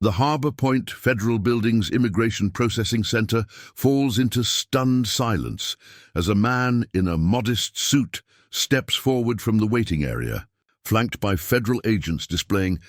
The Harbor Point Federal Building's Immigration Processing Center falls into stunned silence as a man in a modest suit steps forward from the waiting area, flanked by federal agents displaying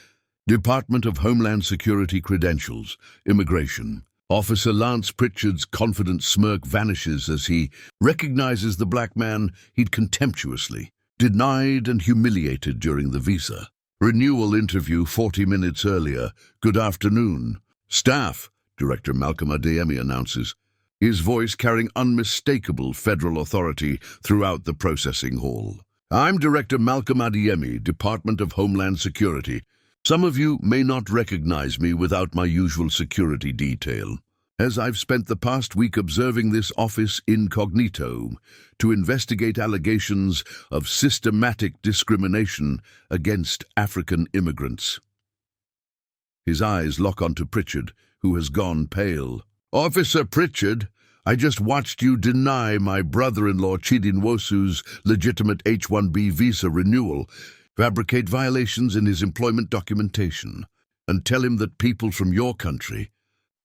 Department of Homeland Security credentials, immigration. Officer Lance Pritchard's confident smirk vanishes as he recognizes the black man he'd contemptuously denied and humiliated during the visa renewal interview 40 minutes earlier. "Good afternoon, staff," Director Malcolm Adeyemi announces, his voice carrying unmistakable federal authority throughout the processing hall. "I'm Director Malcolm Adeyemi, Department of Homeland Security. Some of you may not recognize me without my usual security detail, as I've spent the past week observing this office incognito to investigate allegations of systematic discrimination against African immigrants." His eyes lock onto Pritchard, who has gone pale. "Officer Pritchard, I just watched you deny my brother-in-law Chidi Nwosu's legitimate H-1B visa renewal, fabricate violations in his employment documentation, and tell him that people from your country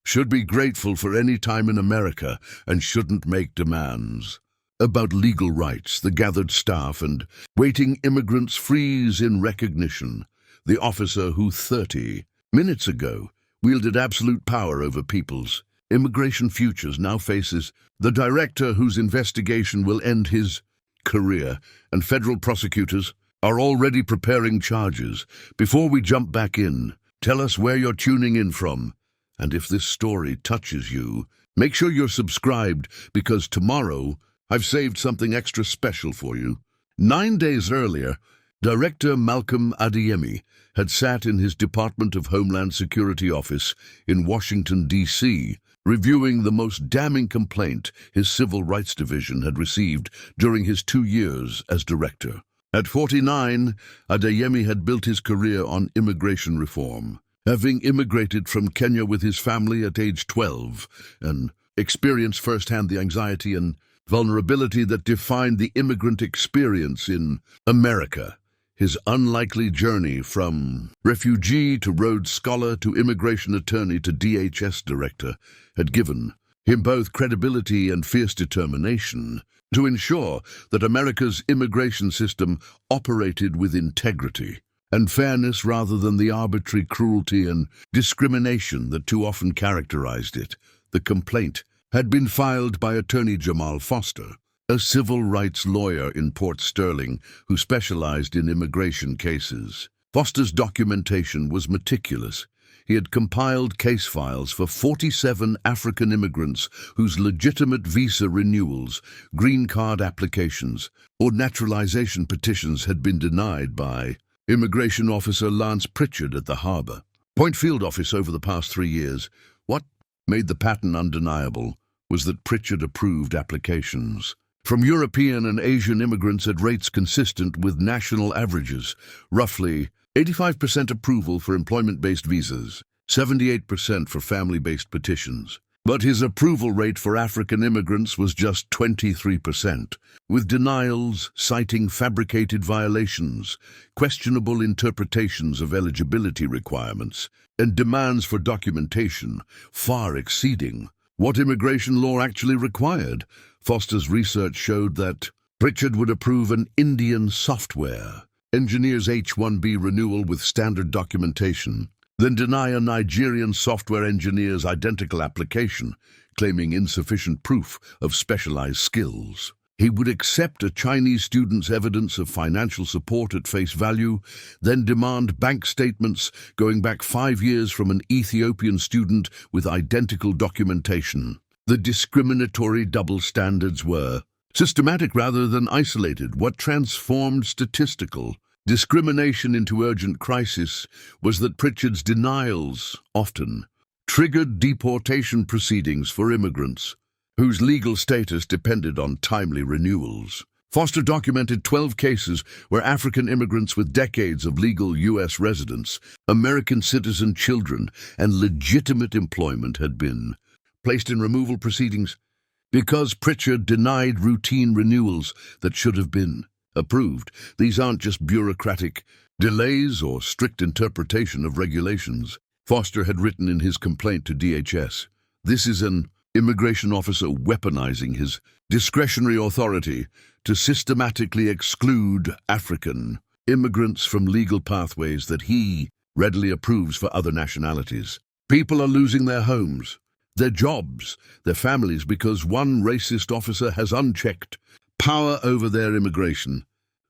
should be grateful for any time in America and shouldn't make demands about legal rights." The gathered staff and waiting immigrants freeze in recognition. The officer who 30 minutes ago wielded absolute power over people's immigration futures now faces the director whose investigation will end his career, and federal prosecutors are already preparing charges. Before we jump back in, tell us where you're tuning in from. And if this story touches you, make sure you're subscribed, because tomorrow I've saved something extra special for you. 9 days earlier, Director Malcolm Adeyemi had sat in his Department of Homeland Security office in Washington, D.C., reviewing the most damning complaint his Civil Rights Division had received during his 2 years as director. At 49, Adeyemi had built his career on immigration reform, having immigrated from Kenya with his family at age 12 and experienced firsthand the anxiety and vulnerability that defined the immigrant experience in America. His unlikely journey from refugee to Rhodes Scholar to immigration attorney to DHS director had given him both credibility and fierce determination to ensure that America's immigration system operated with integrity and fairness rather than the arbitrary cruelty and discrimination that too often characterized it. The complaint had been filed by attorney Jamal Foster, a civil rights lawyer in Port Sterling who specialized in immigration cases. Foster's documentation was meticulous. He had compiled case files for 47 African immigrants whose legitimate visa renewals, green card applications, or naturalization petitions had been denied by Immigration Officer Lance Pritchard at the Harbor Point Field Office over the past 3 years. What made the pattern undeniable was that Pritchard approved applications from European and Asian immigrants at rates consistent with national averages, roughly 85% approval for employment-based visas, 78% for family-based petitions. But his approval rate for African immigrants was just 23%, with denials citing fabricated violations, questionable interpretations of eligibility requirements, and demands for documentation far exceeding what immigration law actually required. Foster's research showed that Pritchard would approve an Indian software engineer's H-1B renewal with standard documentation, then deny a Nigerian software engineer's identical application, claiming insufficient proof of specialized skills. He would accept a Chinese student's evidence of financial support at face value, then demand bank statements going back 5 years from an Ethiopian student with identical documentation. The discriminatory double standards were systematic rather than isolated. What transformed statistical discrimination into urgent crisis was that Pritchard's denials often triggered deportation proceedings for immigrants whose legal status depended on timely renewals. Foster documented 12 cases where African immigrants with decades of legal U.S. residence, American citizen children, and legitimate employment had been placed in removal proceedings because Pritchard denied routine renewals that should have been approved. These aren't just bureaucratic delays or strict interpretation of regulations. Foster had written in his complaint to DHS. This is an immigration officer weaponizing his discretionary authority to systematically exclude African immigrants from legal pathways that he readily approves for other nationalities. People are losing their homes, their jobs, their families because one racist officer has unchecked power over their immigration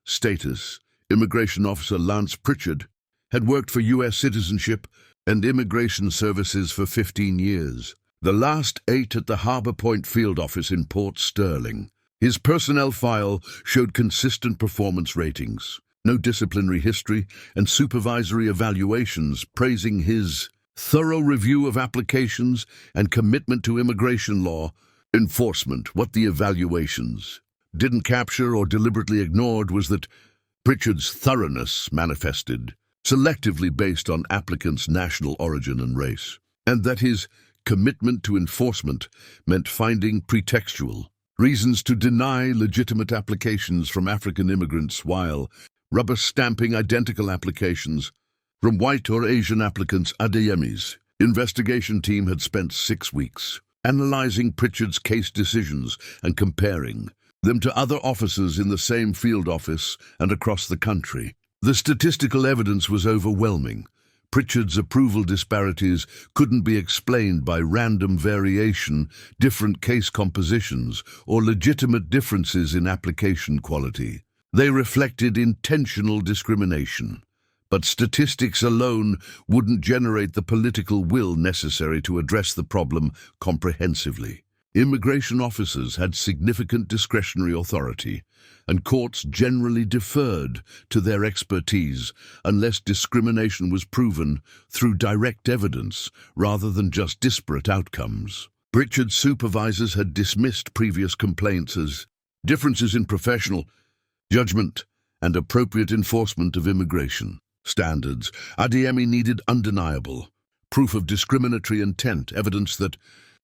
status. Immigration Officer Lance Pritchard had worked for U.S. Citizenship and Immigration Services for 15 years, the last 8 at the Harbour Point Field Office in Port Sterling. His personnel file showed consistent performance ratings, no disciplinary history, and supervisory evaluations praising his thorough review of applications and commitment to immigration law enforcement. What the evaluations didn't capture or deliberately ignored was that Pritchard's thoroughness manifested selectively based on applicants' national origin and race, and that his commitment to enforcement meant finding pretextual reasons to deny legitimate applications from African immigrants while rubber-stamping identical applications from white or Asian applicants. Adeyemi's investigation team had spent 6 weeks analyzing Pritchard's case decisions and comparing them to other officers in the same field office and across the country. The statistical evidence was overwhelming. Pritchard's approval disparities couldn't be explained by random variation, different case compositions, or legitimate differences in application quality. They reflected intentional discrimination. But statistics alone wouldn't generate the political will necessary to address the problem comprehensively. Immigration officers had significant discretionary authority, and courts generally deferred to their expertise unless discrimination was proven through direct evidence rather than just disparate outcomes. Pritchard's supervisors had dismissed previous complaints as differences in professional judgment and appropriate enforcement of immigration standards. Adeyemi needed undeniable proof of discriminatory intent, evidence that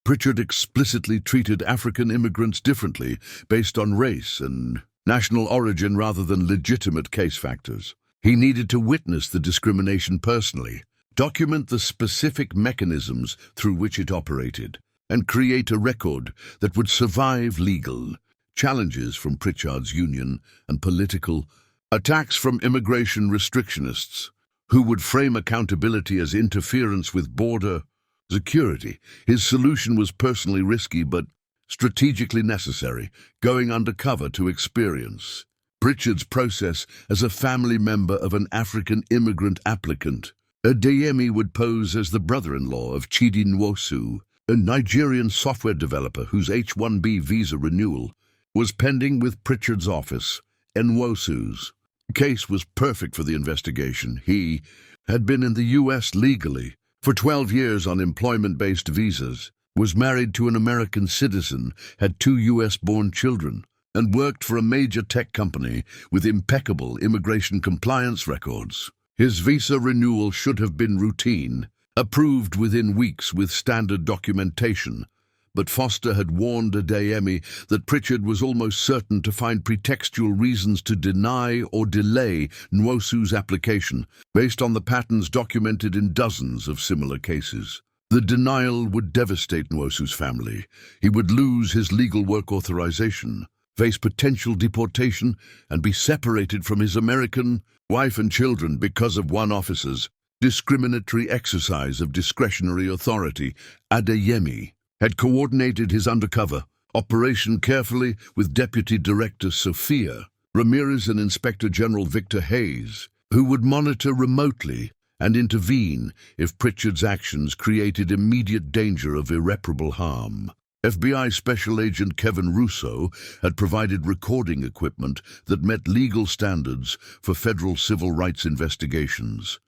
Pritchard explicitly treated African immigrants differently based on race and national origin rather than legitimate case factors. He needed to witness the discrimination personally, document the specific mechanisms through which it operated, and create a record that would survive legal challenges from Pritchard's union and political attacks from immigration restrictionists who would frame accountability as interference with border security. His solution was personally risky but strategically necessary, going undercover to experience Pritchard's process as a family member of an African immigrant applicant. Adeyemi would pose as the brother-in-law of Chidi Nwosu, a Nigerian software developer whose H-1B visa renewal was pending with Pritchard's office. Nwosu's case was perfect for the investigation. He had been in the U.S. legally for 12 years on employment-based visas, was married to an American citizen, had 2 U.S.-born children, and worked for a major tech company with impeccable immigration compliance records. His visa renewal should have been routine, approved within weeks with standard documentation, but Foster had warned Adeyemi that Pritchard was almost certain to find pretextual reasons to deny or delay Nwosu's application based on the patterns documented in dozens of similar cases. The denial would devastate Nwosu's family. He would lose his legal work authorization, face potential deportation, and be separated from his American wife and children because of one officer's discriminatory exercise of discretionary authority. Adeyemi had coordinated his undercover operation carefully with Deputy Director Sophia Ramirez and Inspector General Victor Hayes, who would monitor remotely and intervene if Pritchard's actions created immediate danger of irreparable harm. FBI Special Agent Kevin Russo had provided recording equipment that met legal standards for federal civil rights investigations.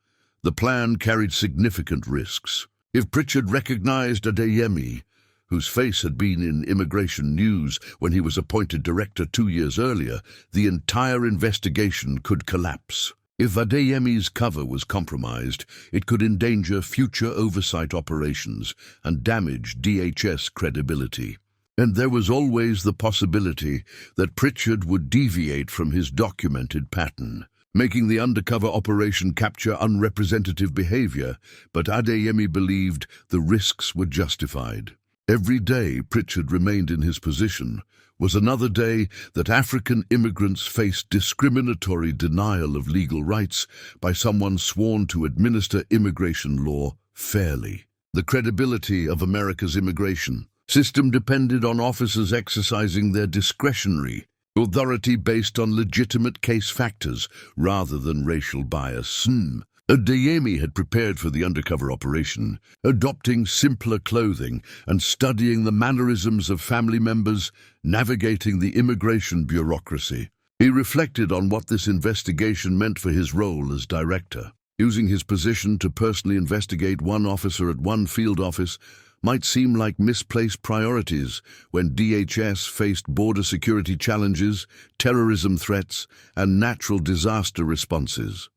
The plan carried significant risks. If Pritchard recognized Adeyemi, whose face had been in immigration news when he was appointed director 2 years earlier, the entire investigation could collapse. If Adeyemi's cover was compromised, it could endanger future oversight operations and damage DHS credibility. And there was always the possibility that Pritchard would deviate from his documented pattern. making the undercover operation capture unrepresentative behavior, but Adeyemi believed the risks were justified. Every day Pritchard remained in his position was another day that African immigrants faced discriminatory denial of legal rights by someone sworn to administer immigration law fairly. The credibility of America's immigration system depended on officers exercising their discretionary authority based on legitimate case factors rather than racial bias. Adeyemi had prepared for the undercover operation, adopting simpler clothing and studying the mannerisms of family members, navigating the immigration bureaucracy. He reflected on what this investigation meant for his role as director. Using his position to personally investigate one officer at one field office might seem like misplaced priorities when DHS faced border security challenges, terrorism threats, and natural disaster responses.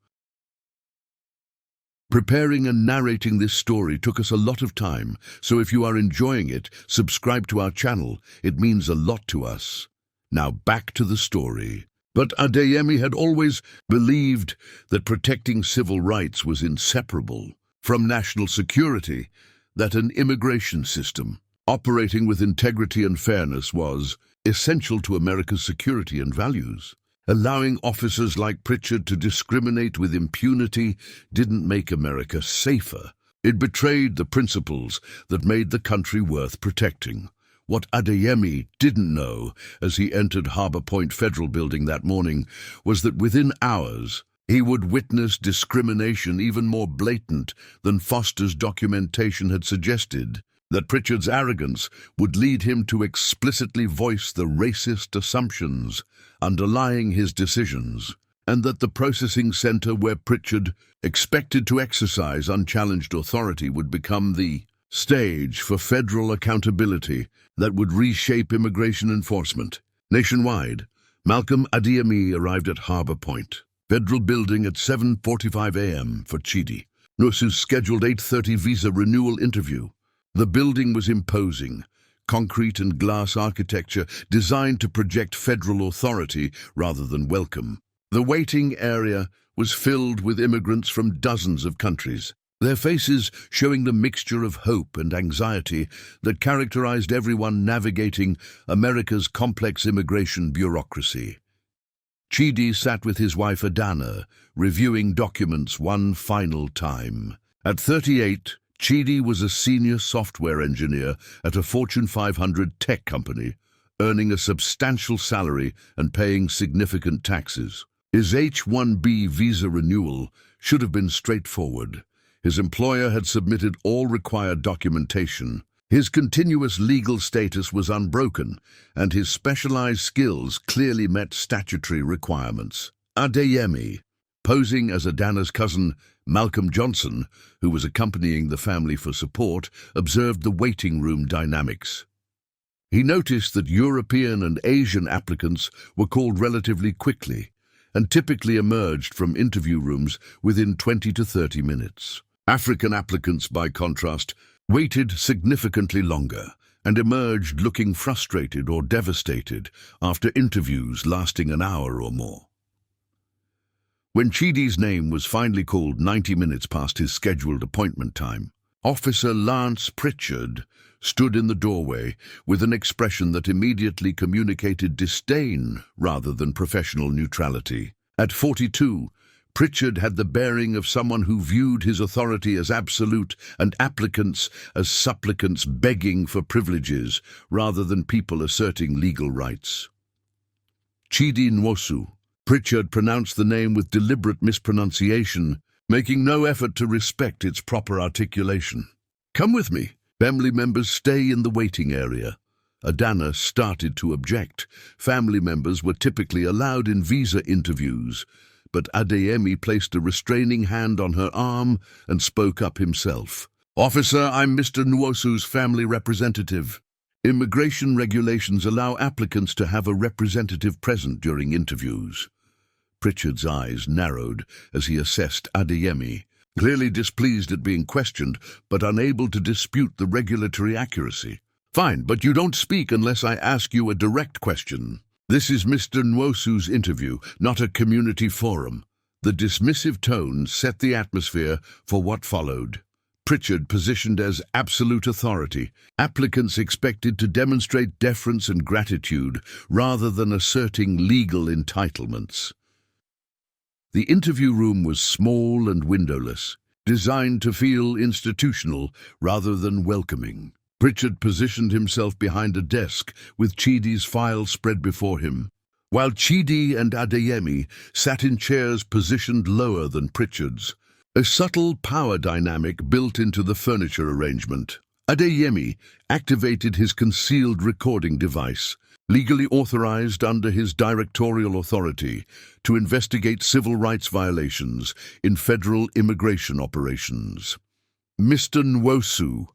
Preparing and narrating this story took us a lot of time, so if you are enjoying it, subscribe to our channel. It means a lot to us. Now back to the story. But Adeyemi had always believed that protecting civil rights was inseparable from national security, that an immigration system operating with integrity and fairness was essential to America's security and values. Allowing officers like Pritchard to discriminate with impunity didn't make America safer. It betrayed the principles that made the country worth protecting. What Adeyemi didn't know as he entered Harbor Point Federal Building that morning was that within hours he would witness discrimination even more blatant than Foster's documentation had suggested, that Pritchard's arrogance would lead him to explicitly voice the racist assumptions underlying his decisions, and that the processing center where Pritchard expected to exercise unchallenged authority would become the stage for federal accountability that would reshape immigration enforcement. Nationwide, Malcolm Adeyemi arrived at Harbor Point Federal Building at 7:45 a.m. for Chidi Nwosu's scheduled 8:30 visa renewal interview. The building was imposing, concrete and glass architecture designed to project federal authority rather than welcome. The waiting area was filled with immigrants from dozens of countries, their faces showing the mixture of hope and anxiety that characterized everyone navigating America's complex immigration bureaucracy. Chidi sat with his wife Adana, reviewing documents one final time. At 38, Chidi was a senior software engineer at a Fortune 500 tech company, earning a substantial salary and paying significant taxes. His H-1B visa renewal should have been straightforward. His employer had submitted all required documentation. His continuous legal status was unbroken, and his specialized skills clearly met statutory requirements. Adeyemi, posing as Adana's cousin, Malcolm Johnson, who was accompanying the family for support, observed the waiting room dynamics. He noticed that European and Asian applicants were called relatively quickly and typically emerged from interview rooms within 20 to 30 minutes. African applicants, by contrast, waited significantly longer and emerged looking frustrated or devastated after interviews lasting an hour or more. When Chidi's name was finally called 90 minutes past his scheduled appointment time, Officer Lance Pritchard stood in the doorway with an expression that immediately communicated disdain rather than professional neutrality. At 42, Pritchard had the bearing of someone who viewed his authority as absolute and applicants as supplicants begging for privileges rather than people asserting legal rights. Chidi Nwosu. Pritchard pronounced the name with deliberate mispronunciation, making no effort to respect its proper articulation. "Come with me. Family members stay in the waiting area." Adana started to object. Family members were typically allowed in visa interviews, but Adeyemi placed a restraining hand on her arm and spoke up himself. "Officer, I'm Mr. Nwosu's family representative. Immigration regulations allow applicants to have a representative present during interviews." Pritchard's eyes narrowed as he assessed Adeyemi, clearly displeased at being questioned, but unable to dispute the regulatory accuracy. "Fine, but you don't speak unless I ask you a direct question. This is Mr. Nwosu's interview, not a community forum." The dismissive tone set the atmosphere for what followed. Pritchard positioned as absolute authority, applicants expected to demonstrate deference and gratitude rather than asserting legal entitlements. The interview room was small and windowless, designed to feel institutional rather than welcoming. Pritchard positioned himself behind a desk with Chidi's file spread before him, while Chidi and Adeyemi sat in chairs positioned lower than Pritchard's. A subtle power dynamic built into the furniture arrangement. Adeyemi activated his concealed recording device, legally authorized under his directorial authority, to investigate civil rights violations in federal immigration operations. "Mr. Nwosu,"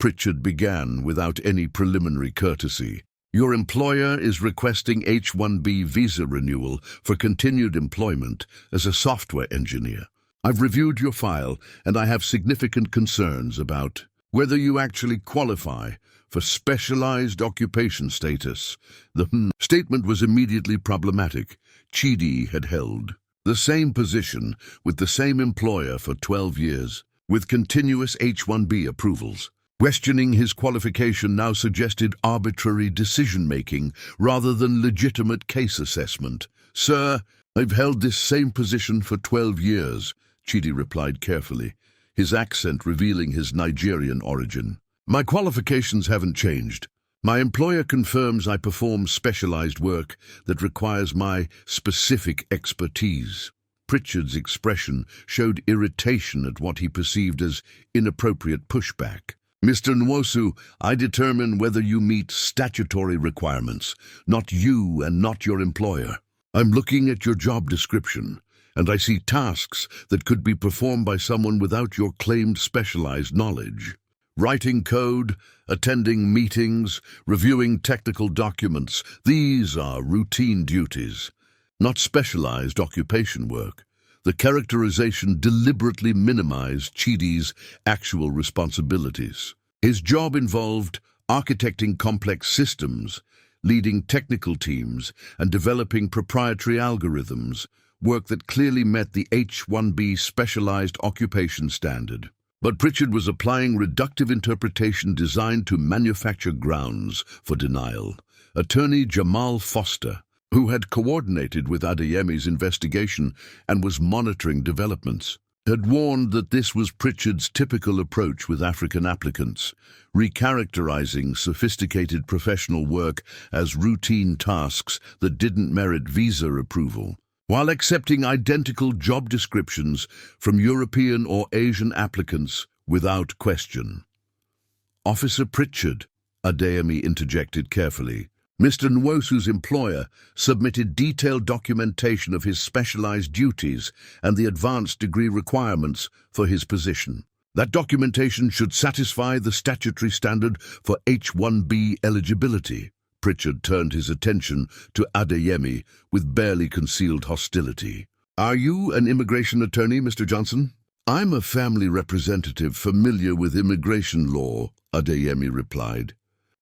Pritchard began without any preliminary courtesy, "your employer is requesting H-1B visa renewal for continued employment as a software engineer. I've reviewed your file, and I have significant concerns about whether you actually qualify for specialized occupation status." The statement was immediately problematic. Chidi had held the same position with the same employer for 12 years, with continuous H-1B approvals. Questioning his qualification now suggested arbitrary decision-making rather than legitimate case assessment. "Sir, I've held this same position for 12 years, Chidi replied carefully, his accent revealing his Nigerian origin. "My qualifications haven't changed. My employer confirms I perform specialized work that requires my specific expertise." Pritchard's expression showed irritation at what he perceived as inappropriate pushback. "Mr. Nwosu, I determine whether you meet statutory requirements, not you and not your employer. I'm looking at your job description, and I see tasks that could be performed by someone without your claimed specialized knowledge. Writing code, attending meetings, reviewing technical documents, these are routine duties, not specialized occupation work." The characterization deliberately minimized Chidi's actual responsibilities. His job involved architecting complex systems, leading technical teams, and developing proprietary algorithms, work that clearly met the H-1B specialized occupation standard. But Pritchard was applying reductive interpretation designed to manufacture grounds for denial. Attorney Jamal Foster, who had coordinated with Adeyemi's investigation and was monitoring developments, had warned that this was Pritchard's typical approach with African applicants, recharacterizing sophisticated professional work as routine tasks that didn't merit visa approval, while accepting identical job descriptions from European or Asian applicants without question. "Officer Pritchard," Adeyemi interjected carefully. "Mr. Nwosu's employer submitted detailed documentation of his specialized duties and the advanced degree requirements for his position. That documentation should satisfy the statutory standard for H-1B eligibility." Pritchard turned his attention to Adeyemi with barely concealed hostility. "Are you an immigration attorney, Mr. Johnson?" "I'm a family representative familiar with immigration law," Adeyemi replied.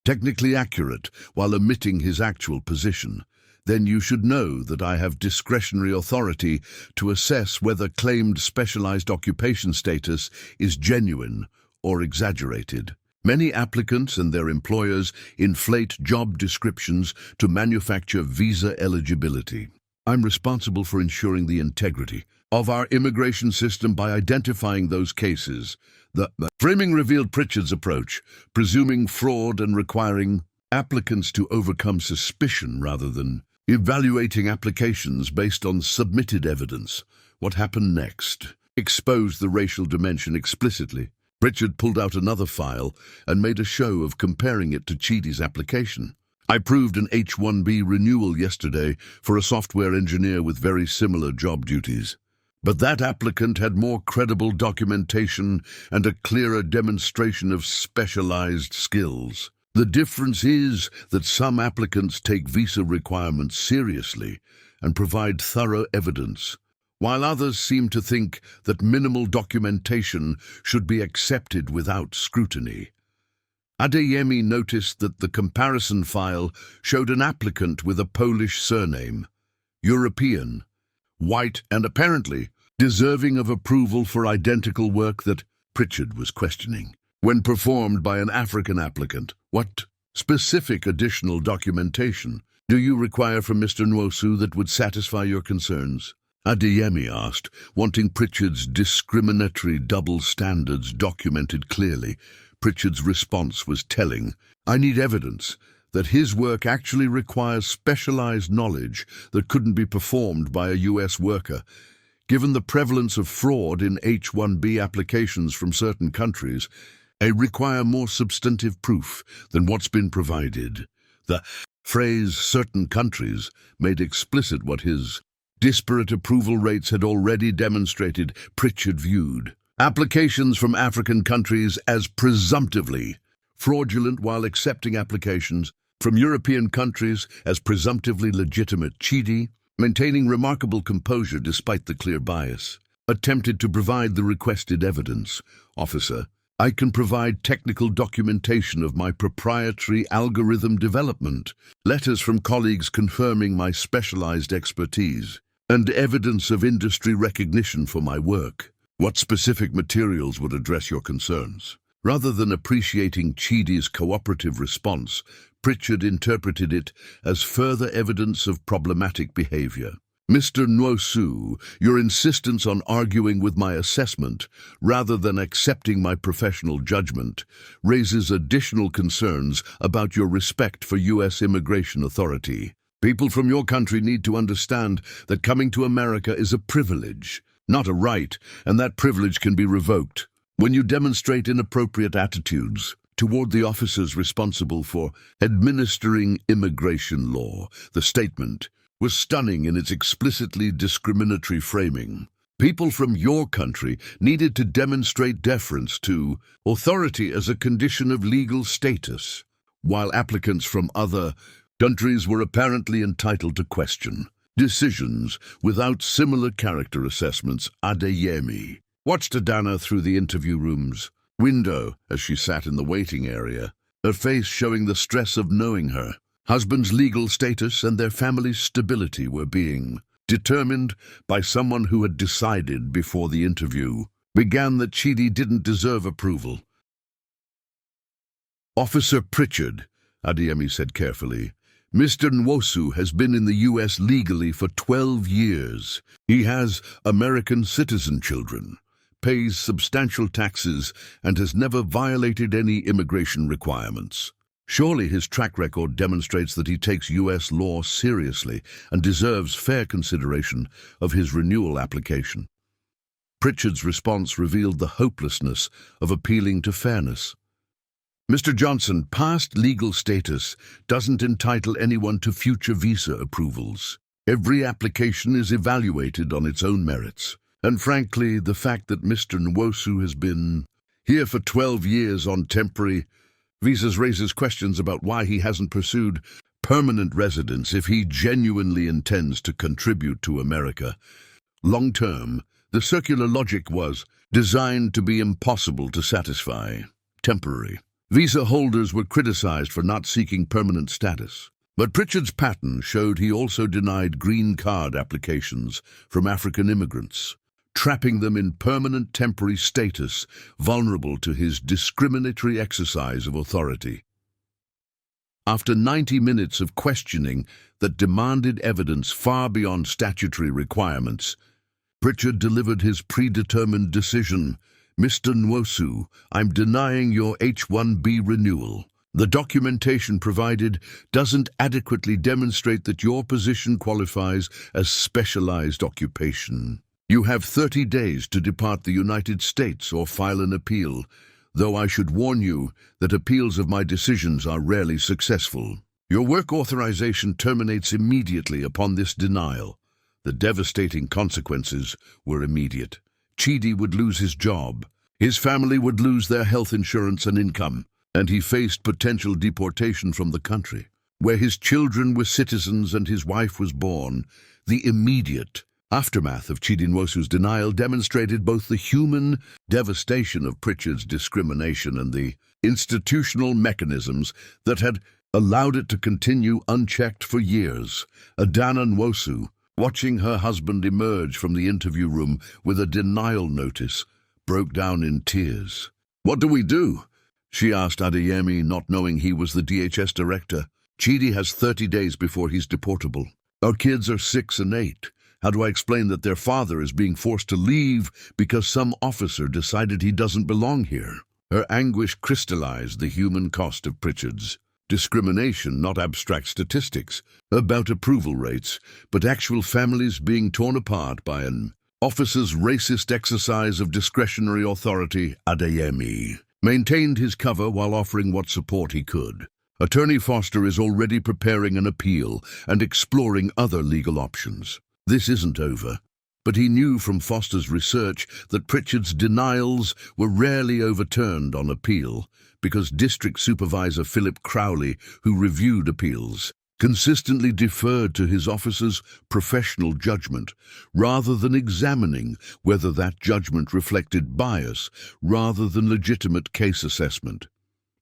"Technically accurate while omitting his actual position. Then you should know that I have discretionary authority to assess whether claimed specialized occupation status is genuine or exaggerated. Many applicants and their employers inflate job descriptions to manufacture visa eligibility. I'm responsible for ensuring the integrity of our immigration system by identifying those cases." The framing revealed Pritchard's approach, presuming fraud and requiring applicants to overcome suspicion rather than evaluating applications based on submitted evidence. What happened next exposed the racial dimension explicitly. Pritchard pulled out another file and made a show of comparing it to Chidi's application. "I proved an H-1B renewal yesterday for a software engineer with very similar job duties. But that applicant had more credible documentation and a clearer demonstration of specialized skills. The difference is that some applicants take visa requirements seriously and provide thorough evidence, while others seem to think that minimal documentation should be accepted without scrutiny." Adeyemi noticed that the comparison file showed an applicant with a Polish surname, European, white, and apparently deserving of approval for identical work that Pritchard was questioning. When performed by an African applicant, what specific additional documentation do you require from Mr. Nwosu that would satisfy your concerns? Adeyemi asked, wanting Pritchard's discriminatory double standards documented clearly. Pritchard's response was telling. I need evidence that his work actually requires specialized knowledge that couldn't be performed by a U.S. worker. Given the prevalence of fraud in H-1B applications from certain countries, I require more substantive proof than what's been provided. The phrase certain countries made explicit what his disparate approval rates had already demonstrated. Pritchard viewed applications from African countries as presumptively fraudulent while accepting applications from European countries as presumptively legitimate. Chidi, maintaining remarkable composure despite the clear bias, attempted to provide the requested evidence. Officer, I can provide technical documentation of my proprietary algorithm development, letters from colleagues confirming my specialized expertise, and evidence of industry recognition for my work. What specific materials would address your concerns? Rather than appreciating Chidi's cooperative response, Pritchard interpreted it as further evidence of problematic behavior. Mr. Nwosu, your insistence on arguing with my assessment rather than accepting my professional judgment raises additional concerns about your respect for U.S. immigration authority. People from your country need to understand that coming to America is a privilege, not a right, and that privilege can be revoked. When you demonstrate inappropriate attitudes toward the officers responsible for administering immigration law, the statement was stunning in its explicitly discriminatory framing. People from your country needed to demonstrate deference to authority as a condition of legal status, while applicants from other countries were apparently entitled to question decisions without similar character assessments. Adeyemi watched Adana through the interview room's window as she sat in the waiting area, her face showing the stress of knowing her husband's legal status and their family's stability were being determined by someone who had decided before the interview began that Chidi didn't deserve approval. Officer Pritchard, Adeyemi said carefully, Mr. Nwosu has been in the U.S. legally for 12 years. He has American citizen children, pays substantial taxes, and has never violated any immigration requirements. Surely his track record demonstrates that he takes U.S. law seriously and deserves fair consideration of his renewal application. Pritchard's response revealed the hopelessness of appealing to fairness. Mr. Johnson, past legal status doesn't entitle anyone to future visa approvals. Every application is evaluated on its own merits. And frankly, the fact that Mr. Nwosu has been here for 12 years on temporary visas raises questions about why he hasn't pursued permanent residence if he genuinely intends to contribute to America. Long term, the circular logic was designed to be impossible to satisfy. Temporary visa holders were criticized for not seeking permanent status. But Pritchard's pattern showed he also denied green card applications from African immigrants, trapping them in permanent temporary status, vulnerable to his discriminatory exercise of authority. After 90 minutes of questioning that demanded evidence far beyond statutory requirements, Pritchard delivered his predetermined decision. Mr. Nwosu, I'm denying your H-1B renewal. The documentation provided doesn't adequately demonstrate that your position qualifies as specialized occupation. You have 30 days to depart the United States or file an appeal, though I should warn you that appeals of my decisions are rarely successful. Your work authorization terminates immediately upon this denial. The devastating consequences were immediate. Chidi would lose his job, his family would lose their health insurance and income, and he faced potential deportation from the country, where his children were citizens and his wife was born. The immediate aftermath of Chidi Nwosu's denial demonstrated both the human devastation of Pritchard's discrimination and the institutional mechanisms that had allowed it to continue unchecked for years. Adana Nwosu, watching her husband emerge from the interview room with a denial notice, broke down in tears. "What do we do?" she asked Adeyemi, not knowing he was the DHS director. "Chidi has 30 days before he's deportable. Our kids are 6 and 8. How do I explain that their father is being forced to leave because some officer decided he doesn't belong here?" Her anguish crystallized the human cost of Pritchard's discrimination, not abstract statistics about approval rates, but actual families being torn apart by an officer's racist exercise of discretionary authority. Adeyemi maintained his cover while offering what support he could. Attorney Foster is already preparing an appeal and exploring other legal options. This isn't over, but he knew from Foster's research that Pritchard's denials were rarely overturned on appeal because District Supervisor Philip Crowley, who reviewed appeals, consistently deferred to his officer's professional judgment rather than examining whether that judgment reflected bias rather than legitimate case assessment.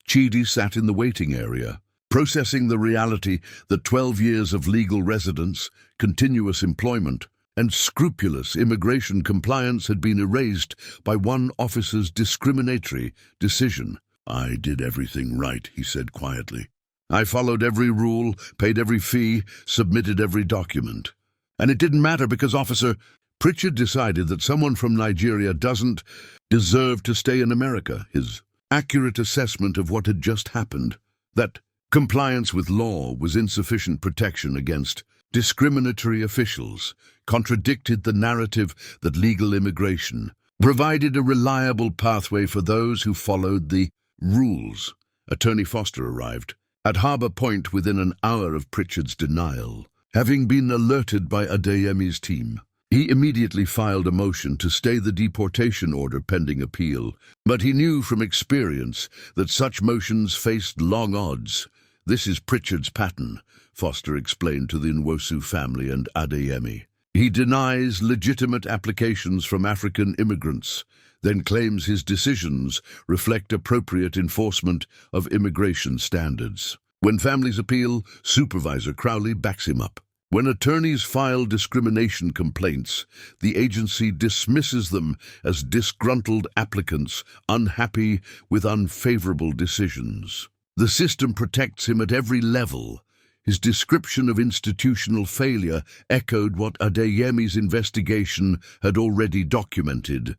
Chidi sat in the waiting area, processing the reality that 12 years of legal residence, continuous employment, and scrupulous immigration compliance had been erased by one officer's discriminatory decision. "I did everything right," he said quietly. "I followed every rule, paid every fee, submitted every document. And it didn't matter because Officer Pritchard decided that someone from Nigeria doesn't deserve to stay in America." His accurate assessment of what had just happened, that compliance with law was insufficient protection against discriminatory officials, contradicted the narrative that legal immigration provided a reliable pathway for those who followed the rules. Attorney Foster arrived at Harbour Point within an hour of Pritchard's denial. Having been alerted by Adeyemi's team, he immediately filed a motion to stay the deportation order pending appeal, but he knew from experience that such motions faced long odds. "This is Pritchard's pattern," Foster explained to the Nwosu family and Adeyemi. "He denies legitimate applications from African immigrants, then claims his decisions reflect appropriate enforcement of immigration standards. When families appeal, Supervisor Crowley backs him up. When attorneys file discrimination complaints, the agency dismisses them as disgruntled applicants unhappy with unfavorable decisions. The system protects him at every level." His description of institutional failure echoed what Adeyemi's investigation had already documented: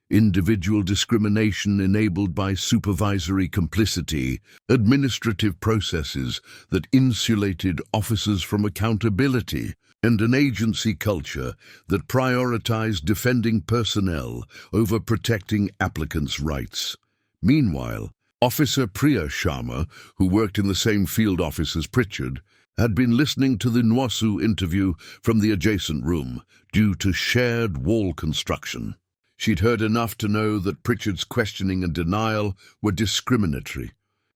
individual discrimination enabled by supervisory complicity, administrative processes that insulated officers from accountability, and an agency culture that prioritized defending personnel over protecting applicants' rights. Meanwhile, Officer Priya Sharma, who worked in the same field office as Pritchard, had been listening to the Nwosu interview from the adjacent room due to shared wall construction. She'd heard enough to know that Pritchard's questioning and denial were discriminatory,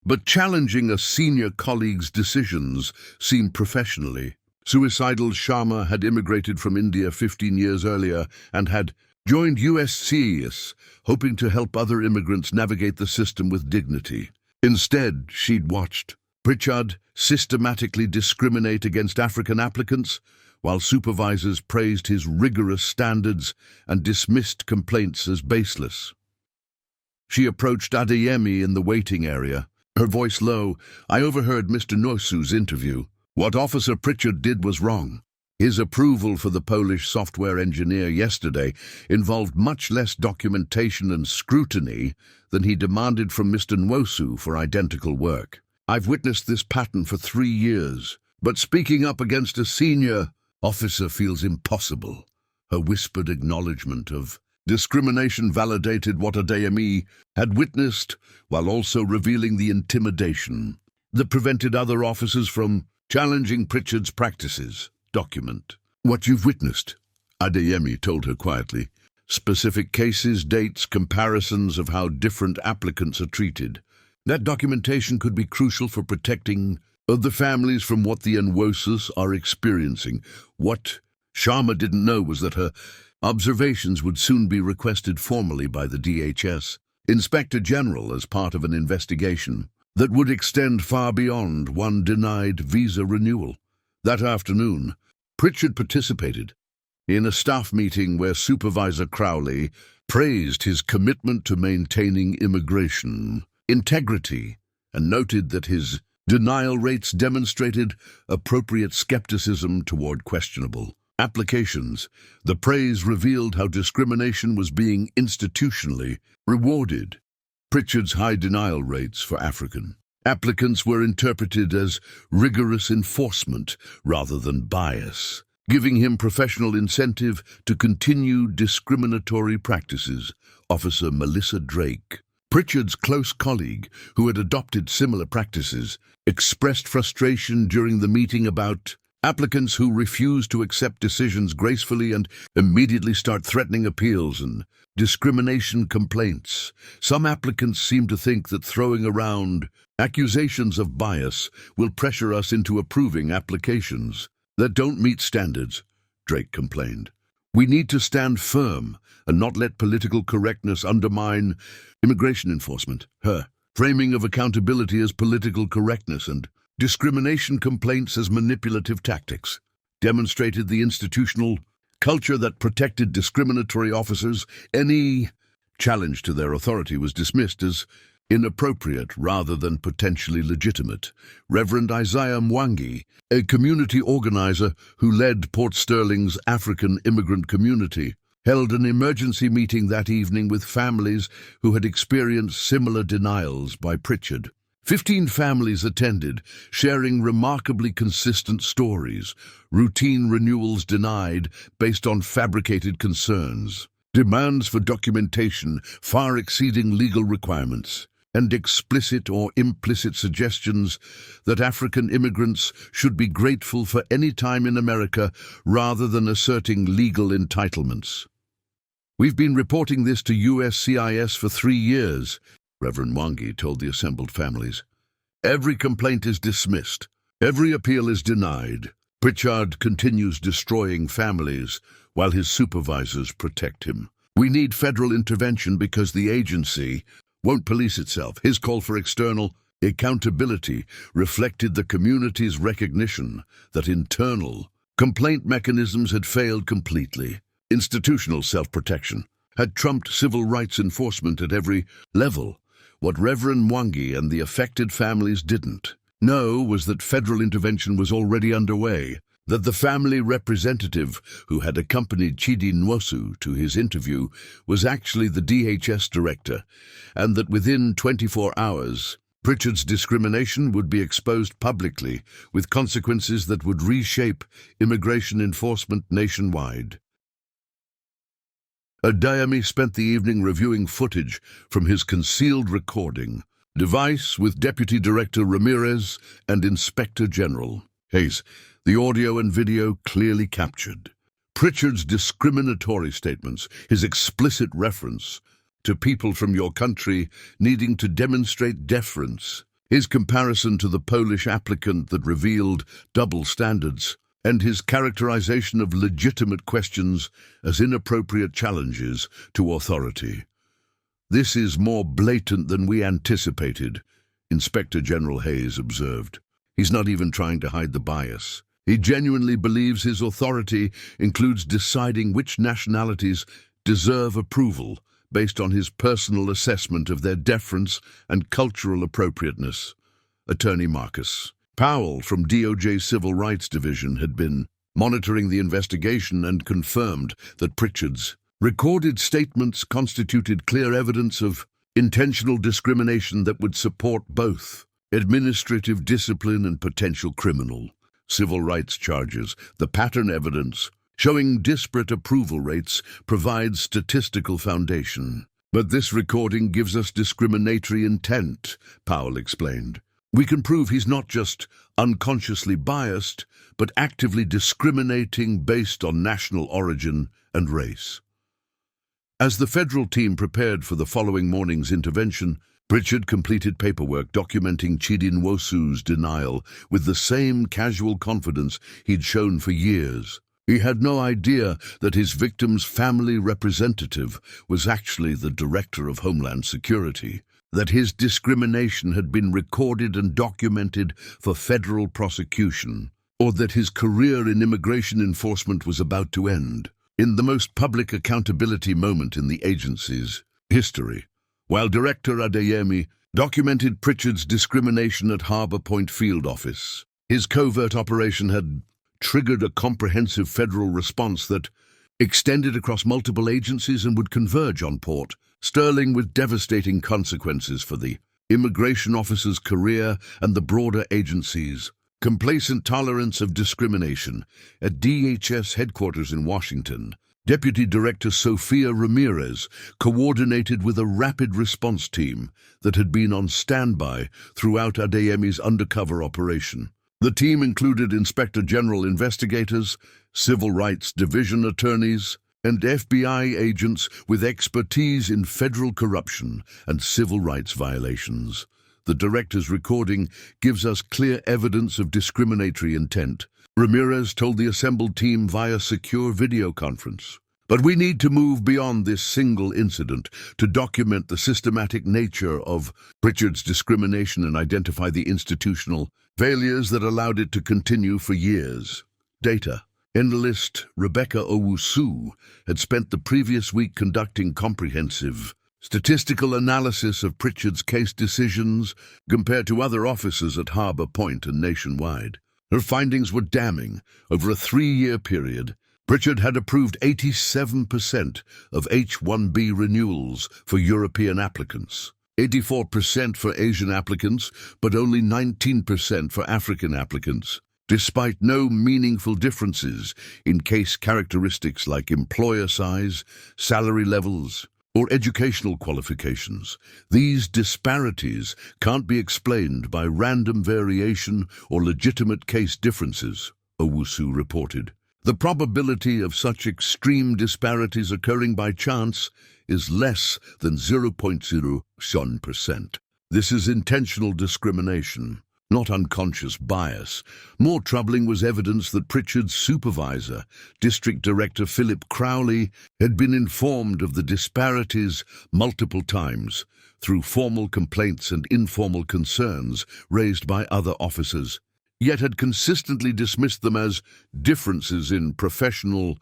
but challenging a senior colleague's decisions seemed professionally. Suicidal Sharma had immigrated from India 15 years earlier and had joined USCIS, hoping to help other immigrants navigate the system with dignity. Instead, she'd watched Pritchard systematically discriminate against African applicants, while supervisors praised his rigorous standards and dismissed complaints as baseless. She approached Adeyemi in the waiting area, her voice low. "I overheard Mr. Nwosu's interview. What Officer Pritchard did was wrong. His approval for the Polish software engineer yesterday involved much less documentation and scrutiny than he demanded from Mr. Nwosu for identical work. I've witnessed this pattern for 3 years, but speaking up against a senior officer feels impossible." Her whispered acknowledgement of discrimination validated what Adeyemi had witnessed, while also revealing the intimidation that prevented other officers from challenging Pritchard's practices. "Document what you've witnessed," Adeyemi told her quietly. "Specific cases, dates, comparisons of how different applicants are treated. That documentation could be crucial for protecting the families from what the Nwosus are experiencing." What Sharma didn't know was that her observations would soon be requested formally by the DHS Inspector General as part of an investigation that would extend far beyond one denied visa renewal. That afternoon, Pritchard participated in a staff meeting where Supervisor Crowley praised his commitment to maintaining immigration integrity and noted that his denial rates demonstrated appropriate skepticism toward questionable applications. The praise revealed how discrimination was being institutionally rewarded. Pritchard's high denial rates for African applicants were interpreted as rigorous enforcement rather than bias, giving him professional incentive to continue discriminatory practices. Officer Melissa Drake, Pritchard's close colleague who had adopted similar practices, expressed frustration during the meeting about applicants who refuse to accept decisions gracefully and immediately start threatening appeals and discrimination complaints. Some applicants seem to think that throwing around accusations of bias will pressure us into approving applications that don't meet standards, Drake complained. We need to stand firm and not let political correctness undermine immigration enforcement. Her framing of accountability as political correctness and discrimination complaints as manipulative tactics demonstrated the institutional culture that protected discriminatory officers. Any challenge to their authority was dismissed as inappropriate rather than potentially legitimate. Reverend Isaiah Mwangi, a community organizer who led Port Sterling's African immigrant community, held an emergency meeting that evening with families who had experienced similar denials by Pritchard. 15 families attended, sharing remarkably consistent stories, routine renewals denied based on fabricated concerns, demands for documentation far exceeding legal requirements, and explicit or implicit suggestions that African immigrants should be grateful for any time in America rather than asserting legal entitlements. We've been reporting this to USCIS for 3 years, Reverend Mwangi told the assembled families. Every complaint is dismissed. Every appeal is denied. Pritchard continues destroying families while his supervisors protect him. We need federal intervention because the agency won't police itself. His call for external accountability reflected the community's recognition that internal complaint mechanisms had failed completely. Institutional self-protection had trumped civil rights enforcement at every level. What Reverend Mwangi and the affected families didn't know was that federal intervention was already underway, that the family representative who had accompanied Chidi Nwosu to his interview was actually the DHS director, and that within 24 hours, Pritchard's discrimination would be exposed publicly, with consequences that would reshape immigration enforcement nationwide. Adeyemi spent the evening reviewing footage from his concealed recording device with Deputy Director Ramirez and Inspector General Hayes. The audio and video clearly captured Pritchard's discriminatory statements, his explicit reference to people from your country needing to demonstrate deference, his comparison to the Polish applicant that revealed double standards, and his characterization of legitimate questions as inappropriate challenges to authority. This is more blatant than we anticipated, Inspector General Hayes observed. He's not even trying to hide the bias. He genuinely believes his authority includes deciding which nationalities deserve approval based on his personal assessment of their deference and cultural appropriateness. Attorney Marcus Powell from DOJ Civil Rights Division had been monitoring the investigation and confirmed that Pritchard's recorded statements constituted clear evidence of intentional discrimination that would support both administrative discipline and potential criminal civil rights charges. The pattern evidence showing disparate approval rates provides statistical foundation. But this recording gives us discriminatory intent, Powell explained. We can prove he's not just unconsciously biased, but actively discriminating based on national origin and race. As the federal team prepared for the following morning's intervention, Pritchard completed paperwork documenting Chidi Nwosu's denial with the same casual confidence he'd shown for years. He had no idea that his victim's family representative was actually the Director of Homeland Security, that his discrimination had been recorded and documented for federal prosecution. or that his career in immigration enforcement was about to end, in the most public accountability moment in the agency's history. While Director Adeyemi documented Pritchard's discrimination at Harbour Point Field Office, his covert operation had triggered a comprehensive federal response that extended across multiple agencies and would converge on Port Sterling with devastating consequences for the immigration officer's career and the broader agency's complacent tolerance of discrimination. At DHS headquarters in Washington, Deputy Director Sofia Ramirez coordinated with a rapid response team that had been on standby throughout Adeyemi's undercover operation. The team included Inspector General investigators, Civil Rights Division attorneys, and FBI agents with expertise in federal corruption and civil rights violations. The director's recording gives us clear evidence of discriminatory intent, Ramirez told the assembled team via secure video conference. But we need to move beyond this single incident to document the systematic nature of Pritchard's discrimination and identify the institutional failures that allowed it to continue for years. Data. Analyst Rebecca Owusu had spent the previous week conducting comprehensive statistical analysis of Pritchard's case decisions compared to other officers at Harbour Point and nationwide. Her findings were damning. Over a 3-year period, Pritchard had approved 87% of H-1B renewals for European applicants, 84% for Asian applicants, but only 19% for African applicants, despite no meaningful differences in case characteristics like employer size, salary levels, or educational qualifications. These disparities can't be explained by random variation or legitimate case differences, Owusu reported. The probability of such extreme disparities occurring by chance is less than 0.01%. This is intentional discrimination, not unconscious bias. More troubling was evidence that Pritchard's supervisor, District Director Philip Crowley, had been informed of the disparities multiple times through formal complaints and informal concerns raised by other officers, yet had consistently dismissed them as differences in professional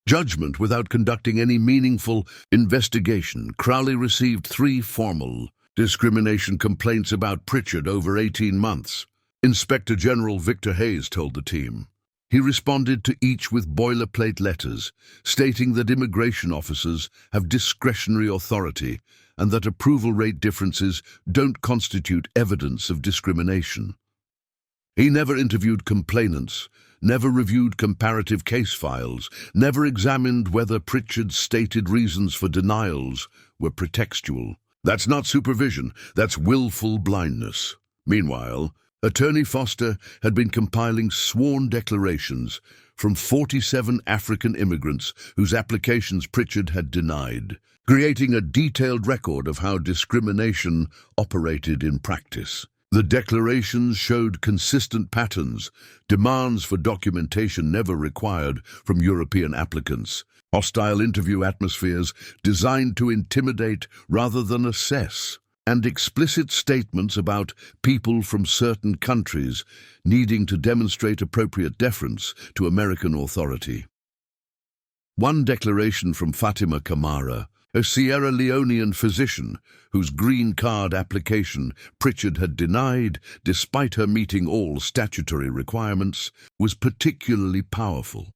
judgment without conducting any meaningful investigation. Crowley received 3 formal discrimination complaints about Pritchard over 18 months. Inspector General Victor Hayes told the team. He responded to each with boilerplate letters, stating that immigration officers have discretionary authority and that approval rate differences don't constitute evidence of discrimination. He never interviewed complainants, never reviewed comparative case files, never examined whether Pritchard's stated reasons for denials were pretextual. That's not supervision, that's willful blindness. Meanwhile, Attorney Foster had been compiling sworn declarations from 47 African immigrants whose applications Pritchard had denied, creating a detailed record of how discrimination operated in practice. The declarations showed consistent patterns, demands for documentation never required from European applicants, hostile interview atmospheres designed to intimidate rather than assess, and explicit statements about people from certain countries needing to demonstrate appropriate deference to American authority. One declaration from Fatima Kamara, a Sierra Leonean physician whose green card application Pritchard had denied despite her meeting all statutory requirements, was particularly powerful.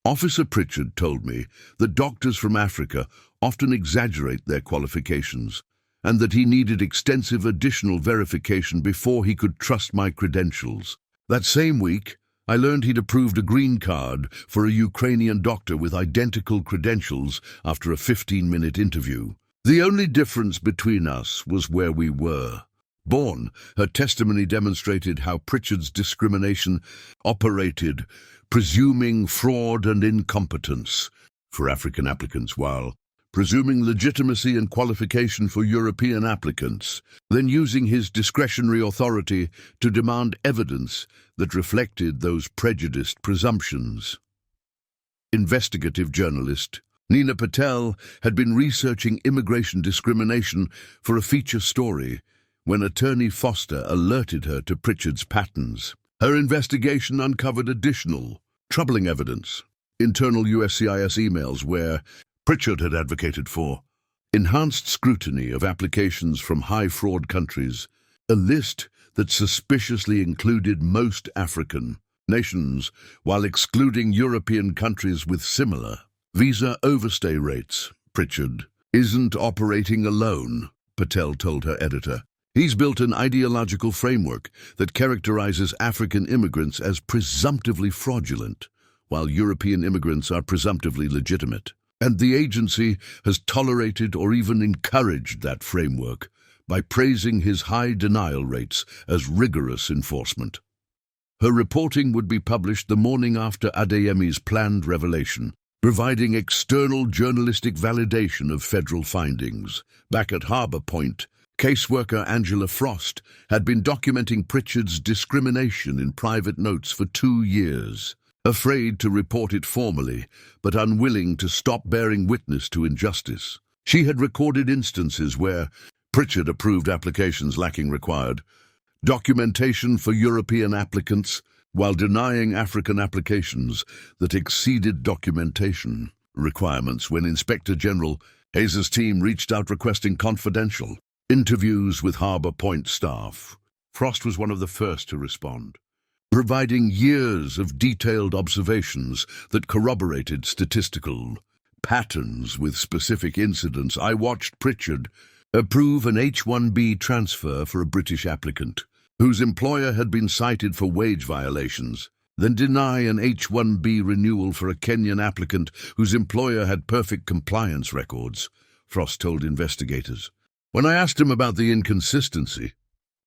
Officer Pritchard told me that doctors from Africa often exaggerate their qualifications and that he needed extensive additional verification before he could trust my credentials. That same week, I learned he'd approved a green card for a Ukrainian doctor with identical credentials after a 15-minute interview. The only difference between us was where we were born. Her testimony demonstrated how Pritchard's discrimination operated, presuming fraud and incompetence for African applicants while presuming legitimacy and qualification for European applicants, then using his discretionary authority to demand evidence that reflected those prejudiced presumptions. Investigative journalist Nina Patel had been researching immigration discrimination for a feature story when Attorney Foster alerted her to Pritchard's patterns. Her investigation uncovered additional, troubling evidence. Internal USCIS emails where Pritchard had advocated for enhanced scrutiny of applications from high-fraud countries, a list that suspiciously included most African nations while excluding European countries with similar visa overstay rates. Pritchard isn't operating alone, Patel told her editor. He's built an ideological framework that characterizes African immigrants as presumptively fraudulent, while European immigrants are presumptively legitimate. And the agency has tolerated or even encouraged that framework by praising his high denial rates as rigorous enforcement. Her reporting would be published the morning after Adeyemi's planned revelation, providing external journalistic validation of federal findings. Back at Harbour Point, caseworker Angela Frost had been documenting Pritchard's discrimination in private notes for 2 years. Afraid to report it formally, but unwilling to stop bearing witness to injustice. She had recorded instances where Pritchard approved applications lacking required documentation for European applicants while denying African applications that exceeded documentation requirements when Inspector General Hayes' team reached out requesting confidential interviews with Harbour Point staff. Frost was one of the first to respond, providing years of detailed observations that corroborated statistical patterns with specific incidents. I watched Pritchard approve an H-1B transfer for a British applicant whose employer had been cited for wage violations, then deny an H-1B renewal for a Kenyan applicant whose employer had perfect compliance records, Frost told investigators. When I asked him about the inconsistency,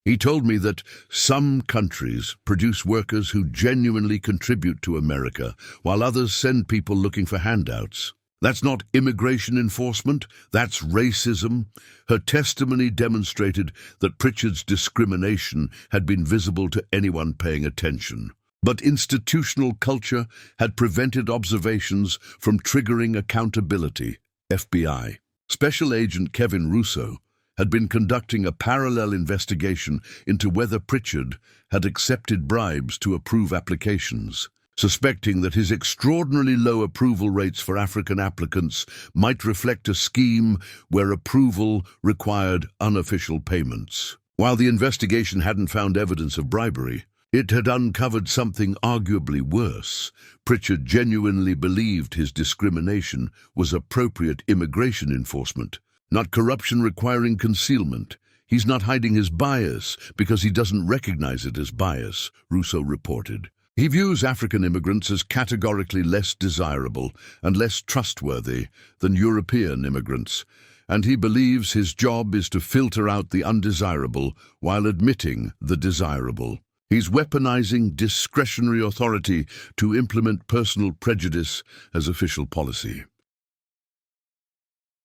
he told me that some countries produce workers who genuinely contribute to America, while others send people looking for handouts. That's not immigration enforcement, that's racism. Her testimony demonstrated that Pritchard's discrimination had been visible to anyone paying attention. But institutional culture had prevented observations from triggering accountability. FBI. Special Agent Kevin Russo had been conducting a parallel investigation into whether Pritchard had accepted bribes to approve applications, suspecting that his extraordinarily low approval rates for African applicants might reflect a scheme where approval required unofficial payments. While the investigation hadn't found evidence of bribery, it had uncovered something arguably worse. Pritchard genuinely believed his discrimination was appropriate immigration enforcement, not corruption requiring concealment. He's not hiding his bias because he doesn't recognize it as bias, Russo reported. He views African immigrants as categorically less desirable and less trustworthy than European immigrants, and he believes his job is to filter out the undesirable while admitting the desirable. He's weaponizing discretionary authority to implement personal prejudice as official policy.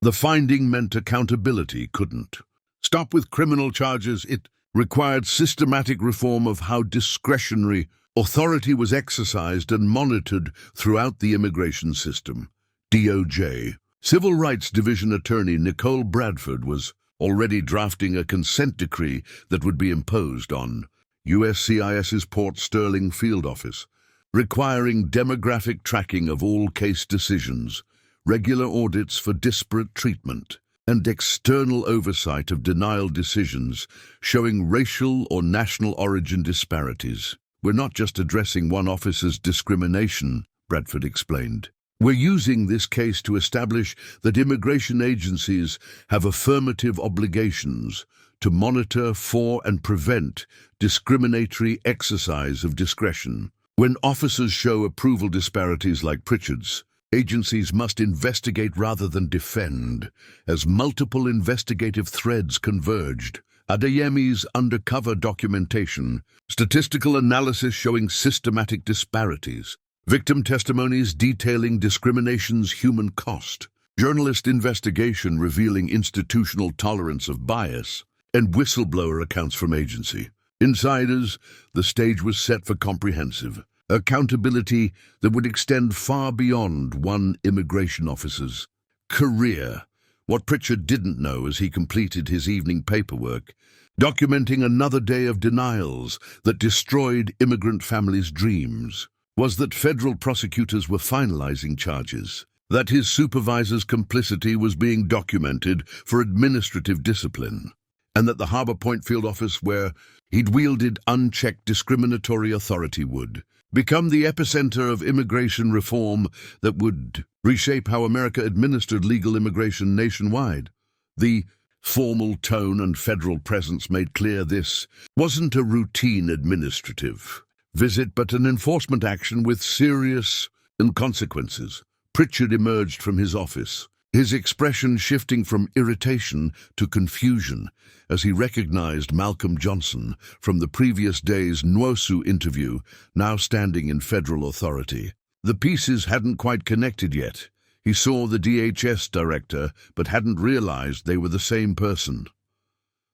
The finding meant accountability couldn't stop with criminal charges. It required systematic reform of how discretionary authority was exercised and monitored throughout the immigration system. DOJ. Civil Rights Division Attorney Nicole Bradford was already drafting a consent decree that would be imposed on USCIS's Port Sterling field office, requiring demographic tracking of all case decisions, regular audits for disparate treatment, and external oversight of denial decisions showing racial or national origin disparities. We're not just addressing one officer's discrimination, Bradford explained. We're using this case to establish that immigration agencies have affirmative obligations to monitor for and prevent discriminatory exercise of discretion. When officers show approval disparities like Pritchard's, agencies must investigate rather than defend, as multiple investigative threads converged. Adeyemi's undercover documentation, statistical analysis showing systematic disparities, victim testimonies detailing discrimination's human cost, journalist investigation revealing institutional tolerance of bias, and whistleblower accounts from agency insiders, the stage was set for comprehensive accountability that would extend far beyond one immigration officer's career. What Pritchard didn't know as he completed his evening paperwork documenting another day of denials that destroyed immigrant families' dreams, was that federal prosecutors were finalizing charges, that his supervisor's complicity was being documented for administrative discipline, and that the Harbour Point field office where he'd wielded unchecked discriminatory authority would become the epicenter of immigration reform that would reshape how America administered legal immigration nationwide. The formal tone and federal presence made clear this wasn't a routine administrative visit, but an enforcement action with serious consequences. Pritchard emerged from his office, his expression shifting from irritation to confusion as he recognized Malcolm Johnson from the previous day's Nwosu interview, now standing in federal authority. The pieces hadn't quite connected yet. He saw the DHS director, but hadn't realized they were the same person.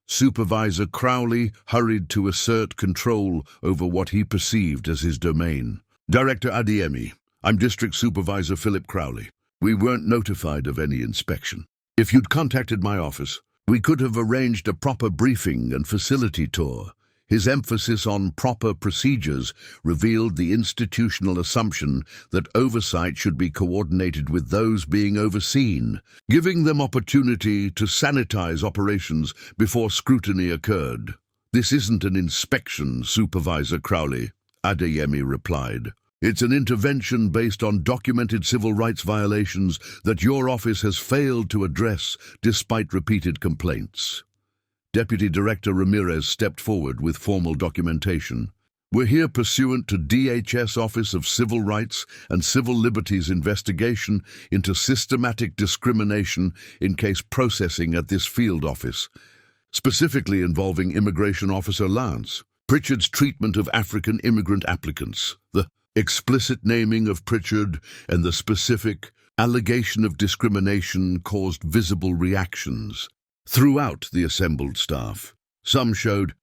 Supervisor Crowley hurried to assert control over what he perceived as his domain. Director Adeyemi, I'm District Supervisor Philip Crowley. We weren't notified of any inspection. If you'd contacted my office, we could have arranged a proper briefing and facility tour. His emphasis on proper procedures revealed the institutional assumption that oversight should be coordinated with those being overseen, giving them opportunity to sanitize operations before scrutiny occurred. This isn't an inspection, Supervisor Crowley, Adeyemi replied. It's an intervention based on documented civil rights violations that your office has failed to address despite repeated complaints. Deputy Director Ramirez stepped forward with formal documentation. We're here pursuant to DHS Office of Civil Rights and Civil Liberties investigation into systematic discrimination in case processing at this field office, specifically involving Immigration Officer Lance Pritchard's treatment of African immigrant applicants. The explicit naming of Pritchard and the specific allegation of discrimination caused visible reactions throughout the assembled staff. Some showed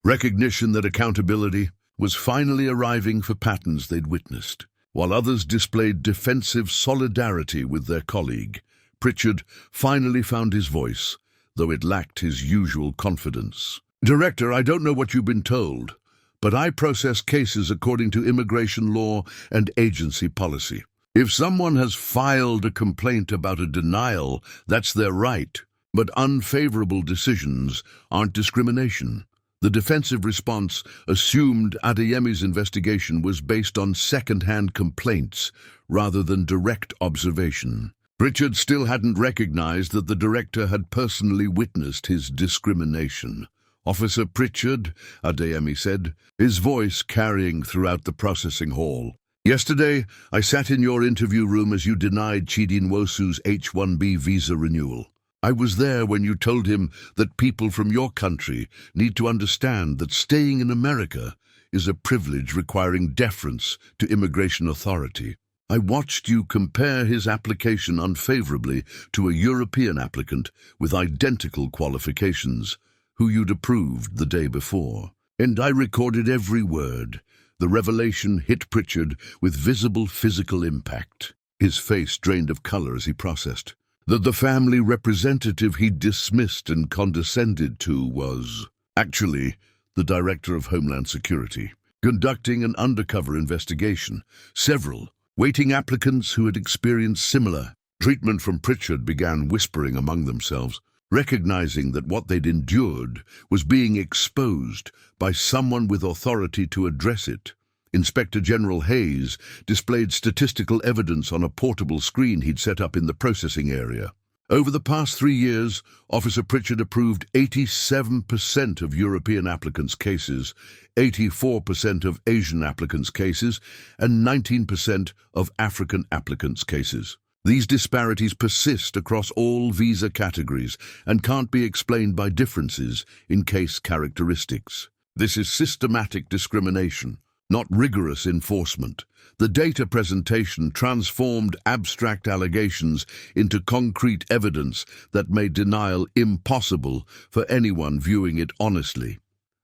recognition that accountability was finally arriving for patterns they'd witnessed, while others displayed defensive solidarity with their colleague. Pritchard finally found his voice, though it lacked his usual confidence. Director, I don't know what you've been told, but I process cases according to immigration law and agency policy. If someone has filed a complaint about a denial, that's their right. But unfavorable decisions aren't discrimination. The defensive response assumed Adeyemi's investigation was based on second-hand complaints rather than direct observation. Pritchard still hadn't recognized that the director had personally witnessed his discrimination. Officer Pritchard, Adeyemi said, his voice carrying throughout the processing hall. Yesterday, I sat in your interview room as you denied Chidi Nwosu's H-1B visa renewal. I was there when you told him that people from your country need to understand that staying in America is a privilege requiring deference to immigration authority. I watched you compare his application unfavorably to a European applicant with identical qualifications, who you'd approved the day before. And I recorded every word. The revelation hit Pritchard with visible physical impact. His face drained of color as he processed that the family representative he dismissed and condescended to was actually the Director of Homeland Security, conducting an undercover investigation. Several waiting applicants who had experienced similar treatment from Pritchard began whispering among themselves, recognizing that what they'd endured was being exposed by someone with authority to address it. Inspector General Hayes displayed statistical evidence on a portable screen he'd set up in the processing area. Over the past 3 years, Officer Pritchard approved 87% of European applicants' cases, 84% of Asian applicants' cases, and 19% of African applicants' cases. These disparities persist across all visa categories and can't be explained by differences in case characteristics. This is systematic discrimination, not rigorous enforcement. The data presentation transformed abstract allegations into concrete evidence that made denial impossible for anyone viewing it honestly.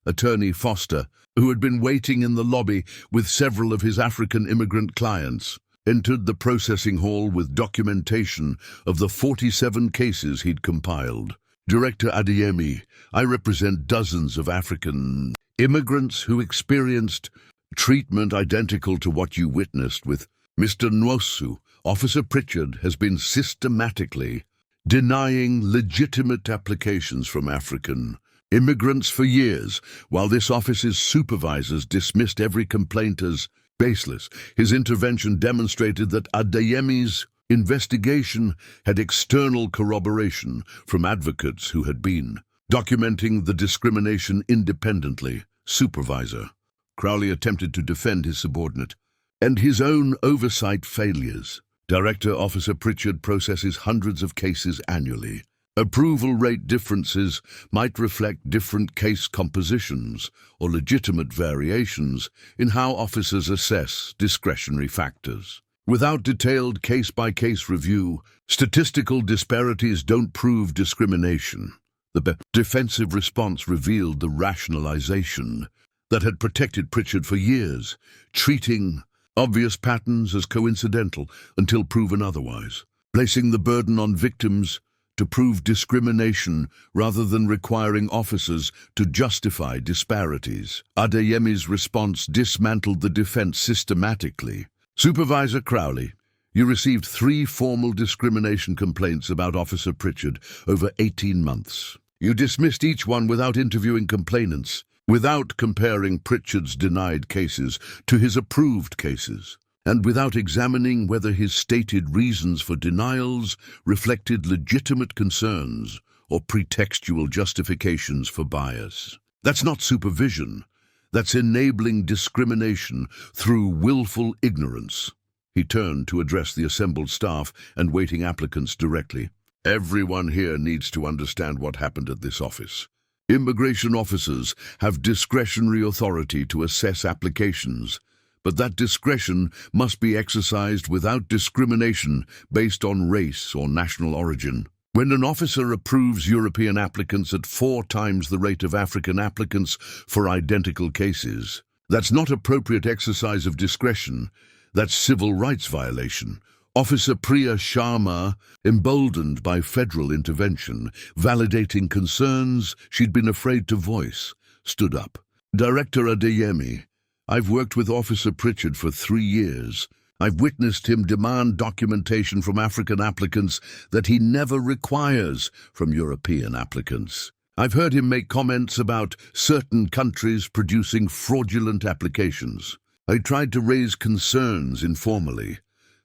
Attorney Foster, who had been waiting in the lobby with several of his African immigrant clients, entered the processing hall with documentation of the 47 cases he'd compiled. Director Adeyemi, I represent dozens of African immigrants who experienced treatment identical to what you witnessed with Mr. Nwosu. Officer Pritchard has been systematically denying legitimate applications from African immigrants for years, while this office's supervisors dismissed every complaint as baseless. His intervention demonstrated that Adeyemi's investigation had external corroboration from advocates who had been documenting the discrimination independently. Supervisor Crowley attempted to defend his subordinate and his own oversight failures. Director Officer Pritchard processes hundreds of cases annually. Approval rate differences might reflect different case compositions or legitimate variations in how officers assess discretionary factors. Without detailed case-by-case review, statistical disparities don't prove discrimination. The defensive response revealed the rationalization that had protected Pritchard for years, treating obvious patterns as coincidental until proven otherwise, placing the burden on victims to prove discrimination rather than requiring officers to justify disparities. Adeyemi's response dismantled the defense systematically. Supervisor Crowley, you received 3 formal discrimination complaints about Officer Pritchard over 18 months. You dismissed each one without interviewing complainants, without comparing Pritchard's denied cases to his approved cases, and without examining whether his stated reasons for denials reflected legitimate concerns or pretextual justifications for bias. That's not supervision. That's enabling discrimination through willful ignorance. He turned to address the assembled staff and waiting applicants directly. Everyone here needs to understand what happened at this office. Immigration officers have discretionary authority to assess applications, but that discretion must be exercised without discrimination based on race or national origin. When an officer approves European applicants at 4 times the rate of African applicants for identical cases, that's not appropriate exercise of discretion, that's civil rights violation. Officer Priya Sharma, emboldened by federal intervention, validating concerns she'd been afraid to voice, stood up. Director Adeyemi, I've worked with Officer Pritchard for 3 years. I've witnessed him demand documentation from African applicants that he never requires from European applicants. I've heard him make comments about certain countries producing fraudulent applications. I tried to raise concerns informally,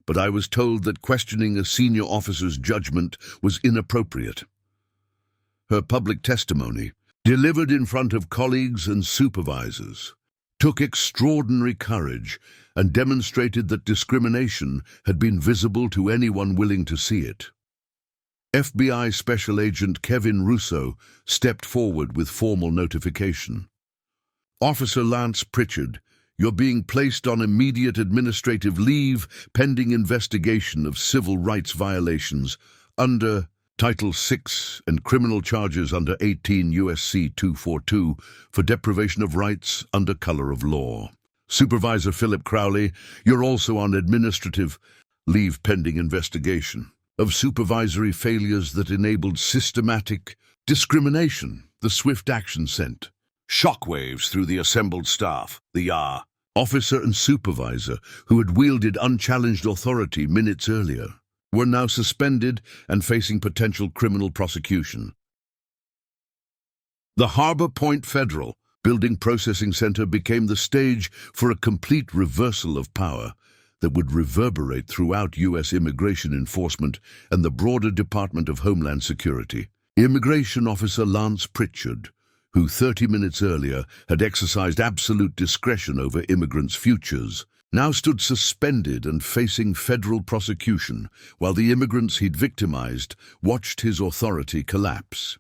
but I was told that questioning a senior officer's judgment was inappropriate. Her public testimony, delivered in front of colleagues and supervisors, took extraordinary courage and demonstrated that discrimination had been visible to anyone willing to see it. FBI Special Agent Kevin Russo stepped forward with formal notification. Officer Lance Pritchard, you're being placed on immediate administrative leave pending investigation of civil rights violations under Title VI and criminal charges under 18 U.S.C. 242 for deprivation of rights under color of law. Supervisor Philip Crowley, you're also on administrative leave pending investigation of supervisory failures that enabled systematic discrimination. The swift action sent shockwaves through the assembled staff. The officer and supervisor who had wielded unchallenged authority minutes earlier were now suspended and facing potential criminal prosecution. The Harbor Point Federal Building Processing Center became the stage for a complete reversal of power that would reverberate throughout U.S. immigration enforcement and the broader Department of Homeland Security. Immigration Officer Lance Pritchard, who 30 minutes earlier had exercised absolute discretion over immigrants' futures, now stood suspended and facing federal prosecution, while the immigrants he'd victimized watched his authority collapse.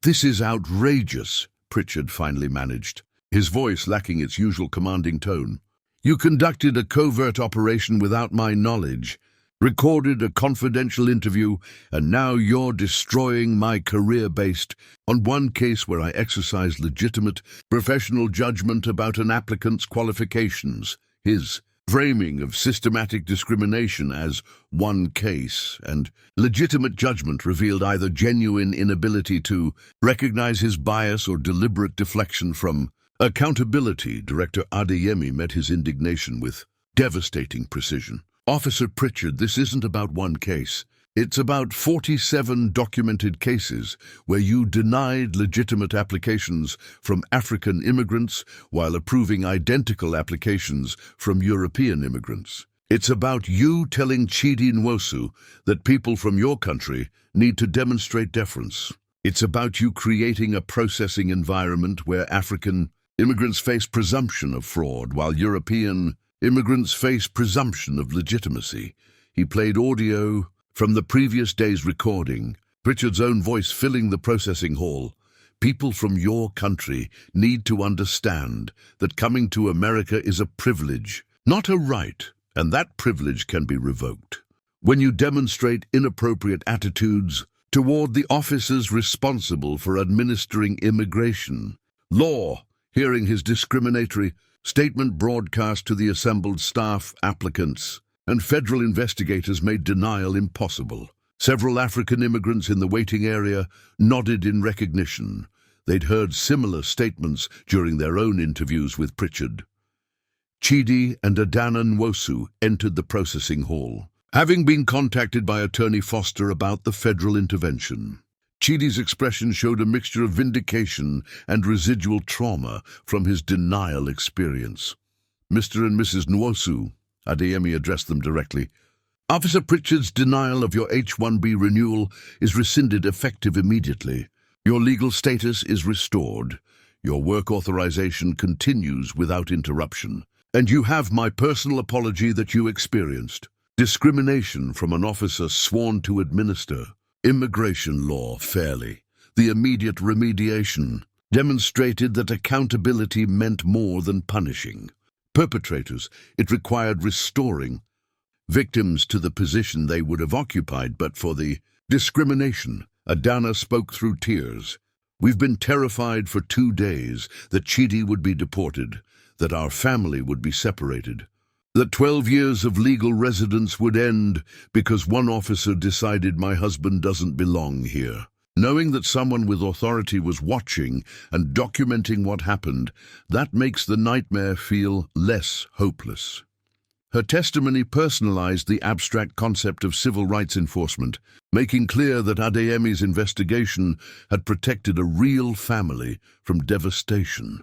"This is outrageous," Pritchard finally managed, his voice lacking its usual commanding tone. "You conducted a covert operation without my knowledge, recorded a confidential interview, and now you're destroying my career based on one case where I exercised legitimate professional judgment about an applicant's qualifications." His framing of systematic discrimination as one case, and legitimate judgment revealed either genuine inability to recognize his bias or deliberate deflection from accountability. Director Adeyemi met his indignation with devastating precision. Officer Pritchard, this isn't about one case. It's about 47 documented cases where you denied legitimate applications from African immigrants while approving identical applications from European immigrants. It's about you telling Chidi Nwosu that people from your country need to demonstrate deference. It's about you creating a processing environment where African immigrants face presumption of fraud while European immigrants face presumption of legitimacy. He played audio from the previous day's recording, Pritchard's own voice filling the processing hall. People from your country need to understand that coming to America is a privilege, not a right, and that privilege can be revoked when you demonstrate inappropriate attitudes toward the officers responsible for administering immigration law. Hearing his discriminatory statement broadcast to the assembled staff, applicants, and federal investigators made denial impossible. Several African immigrants in the waiting area nodded in recognition. They'd heard similar statements during their own interviews with Pritchard. Chidi and Adana Nwosu entered the processing hall, having been contacted by Attorney Foster about the federal intervention. Chidi's expression showed a mixture of vindication and residual trauma from his denial experience. Mr. and Mrs. Nwosu, Adeyemi addressed them directly. Officer Pritchard's denial of your H-1B renewal is rescinded effective immediately. Your legal status is restored. Your work authorization continues without interruption. And you have my personal apology that you experienced discrimination from an officer sworn to administer immigration law fairly. The immediate remediation demonstrated that accountability meant more than punishing perpetrators. It required restoring victims to the position they would have occupied but for the discrimination. Adana spoke through tears. We've been terrified for 2 days that Chidi would be deported, that our family would be separated, that 12 years of legal residence would end because one officer decided my husband doesn't belong here. Knowing that someone with authority was watching and documenting what happened, that makes the nightmare feel less hopeless. Her testimony personalized the abstract concept of civil rights enforcement, making clear that Adeyemi's investigation had protected a real family from devastation.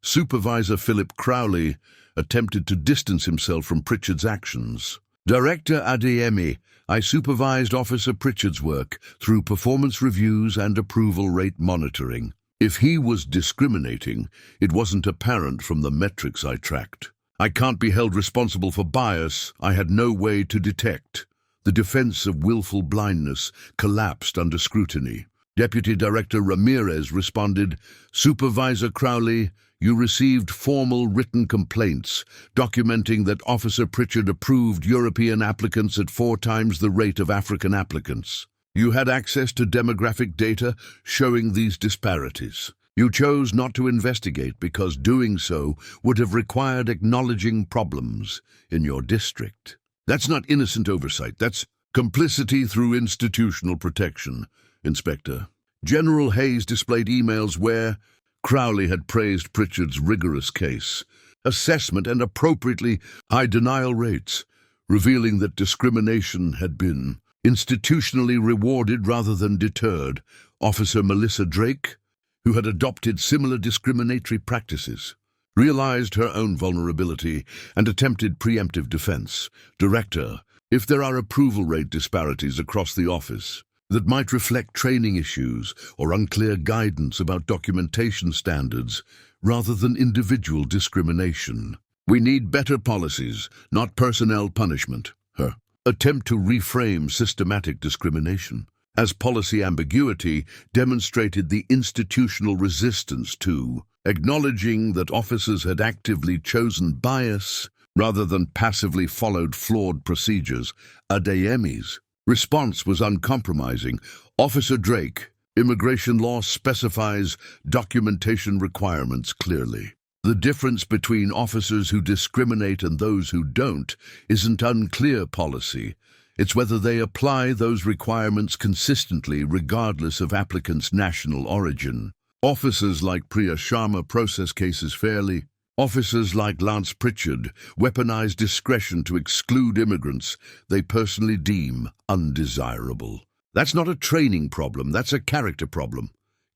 Supervisor Philip Crowley attempted to distance himself from Pritchard's actions. Director Adeyemi, I supervised Officer Pritchard's work through performance reviews and approval rate monitoring. If he was discriminating, it wasn't apparent from the metrics I tracked. I can't be held responsible for bias I had no way to detect. The defense of willful blindness collapsed under scrutiny. Deputy Director Ramirez responded, Supervisor Crowley, you received formal written complaints documenting that Officer Pritchard approved European applicants at 4 times the rate of African applicants. You had access to demographic data showing these disparities. You chose not to investigate because doing so would have required acknowledging problems in your district. That's not innocent oversight. That's complicity through institutional protection, Inspector. General Hayes displayed emails where Crowley had praised Pritchard's rigorous case assessment and appropriately high denial rates, revealing that discrimination had been institutionally rewarded rather than deterred. Officer Melissa Drake, who had adopted similar discriminatory practices, realized her own vulnerability and attempted preemptive defense. Director, if there are approval rate disparities across the office that might reflect training issues or unclear guidance about documentation standards rather than individual discrimination, we need better policies, not personnel punishment. Her attempt to reframe systematic discrimination as policy ambiguity demonstrated the institutional resistance to acknowledging that officers had actively chosen bias rather than passively followed flawed procedures. Adeyemi's response was uncompromising. Officer Drake, immigration law specifies documentation requirements clearly. The difference between officers who discriminate and those who don't isn't unclear policy. It's whether they apply those requirements consistently regardless of applicants' national origin. Officers like Priya Sharma process cases fairly. Officers like Lance Pritchard weaponize discretion to exclude immigrants they personally deem undesirable. That's not a training problem, that's a character problem.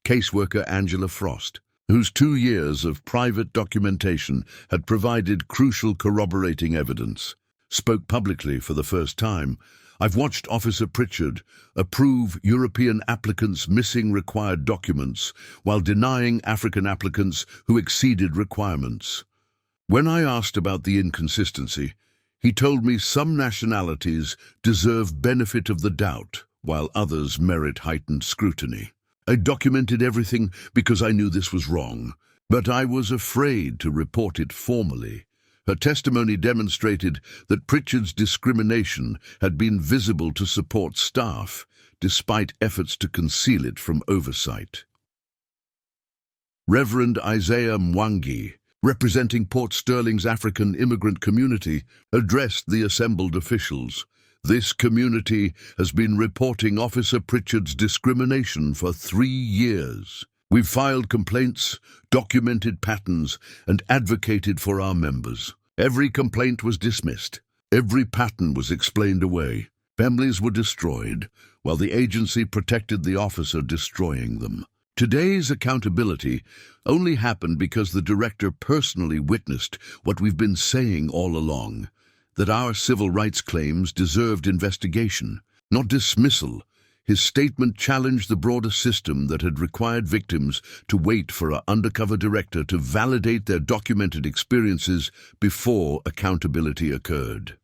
Caseworker Angela Frost, whose 2 years of private documentation had provided crucial corroborating evidence, spoke publicly for the first time. I've watched Officer Pritchard approve European applicants missing required documents while denying African applicants who exceeded requirements. When I asked about the inconsistency, he told me some nationalities deserve benefit of the doubt, while others merit heightened scrutiny. I documented everything because I knew this was wrong, but I was afraid to report it formally. Her testimony demonstrated that Pritchard's discrimination had been visible to support staff, despite efforts to conceal it from oversight. Reverend Isaiah Mwangi, representing Port Sterling's African immigrant community, addressed the assembled officials. This community has been reporting Officer Pritchard's discrimination for 3 years. We've filed complaints, documented patterns, and advocated for our members. Every complaint was dismissed. Every pattern was explained away. Families were destroyed, while the agency protected the officer destroying them. Today's accountability only happened because the director personally witnessed what we've been saying all along, that our civil rights claims deserved investigation, not dismissal. His statement challenged the broader system that had required victims to wait for an undercover director to validate their documented experiences before accountability occurred.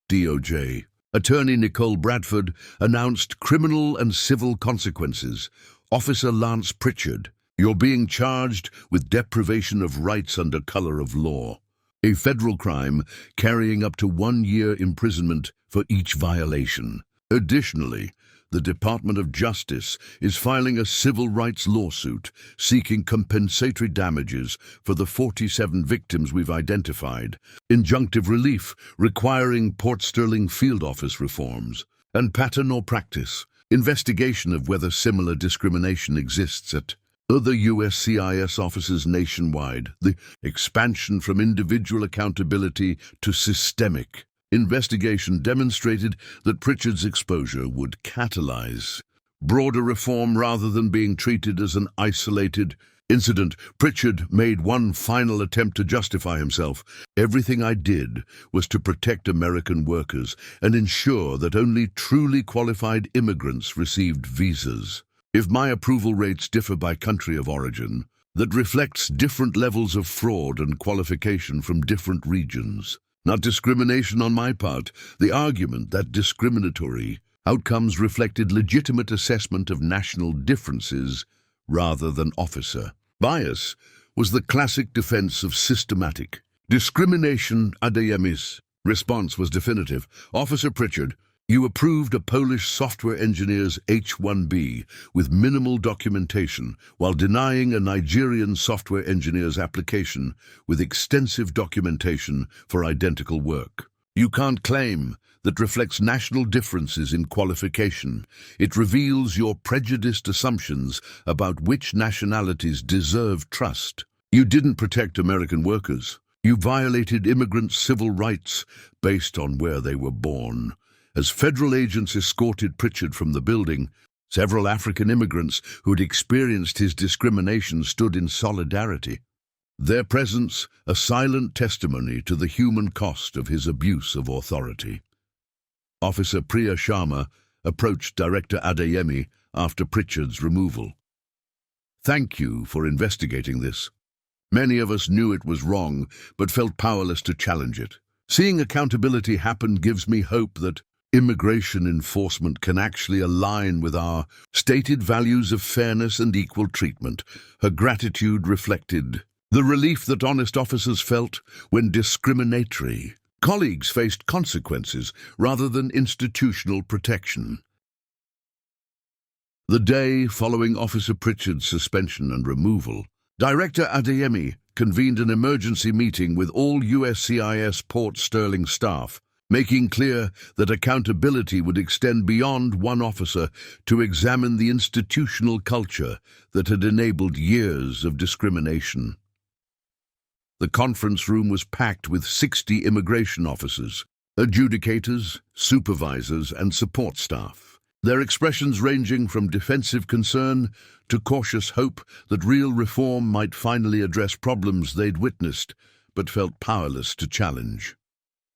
DOJ. Attorney Nicole Bradford announced criminal and civil consequences. Officer Lance Pritchard, you're being charged with deprivation of rights under color of law, a federal crime carrying up to 1 year imprisonment for each violation. Additionally, the Department of Justice is filing a civil rights lawsuit seeking compensatory damages for the 47 victims we've identified, injunctive relief requiring Port Sterling field office reforms, and pattern or practice, investigation of whether similar discrimination exists at other USCIS offices nationwide, the expansion from individual accountability to systemic. Investigation demonstrated that Pritchard's exposure would catalyze broader reform rather than being treated as an isolated incident. Pritchard made one final attempt to justify himself. Everything I did was to protect American workers and ensure that only truly qualified immigrants received visas. If my approval rates differ by country of origin, that reflects different levels of fraud and qualification from different regions. Not discrimination on my part, the argument that discriminatory outcomes reflected legitimate assessment of national differences rather than officer bias was the classic defense of systematic discrimination. Adeyemi's response was definitive. Officer Pritchard, you approved a Polish software engineer's H-1B with minimal documentation while denying a Nigerian software engineer's application with extensive documentation for identical work. You can't claim that reflects national differences in qualification. It reveals your prejudiced assumptions about which nationalities deserve trust. You didn't protect American workers. You violated immigrants' civil rights based on where they were born. As federal agents escorted Pritchard from the building, several African immigrants who'd experienced his discrimination stood in solidarity. Their presence a silent testimony to the human cost of his abuse of authority. Officer Priya Sharma approached Director Adeyemi after Pritchard's removal. Thank you for investigating this. Many of us knew it was wrong, but felt powerless to challenge it. Seeing accountability happen gives me hope that immigration enforcement can actually align with our stated values of fairness and equal treatment. Her gratitude reflected the relief that honest officers felt when discriminatory colleagues faced consequences rather than institutional protection. The day following Officer Pritchard's suspension and removal, Director Adeyemi convened an emergency meeting with all USCIS Port Sterling staff, making clear that accountability would extend beyond one officer to examine the institutional culture that had enabled years of discrimination. The conference room was packed with 60 immigration officers, adjudicators, supervisors, and support staff, their expressions ranging from defensive concern to cautious hope that real reform might finally address problems they'd witnessed but felt powerless to challenge.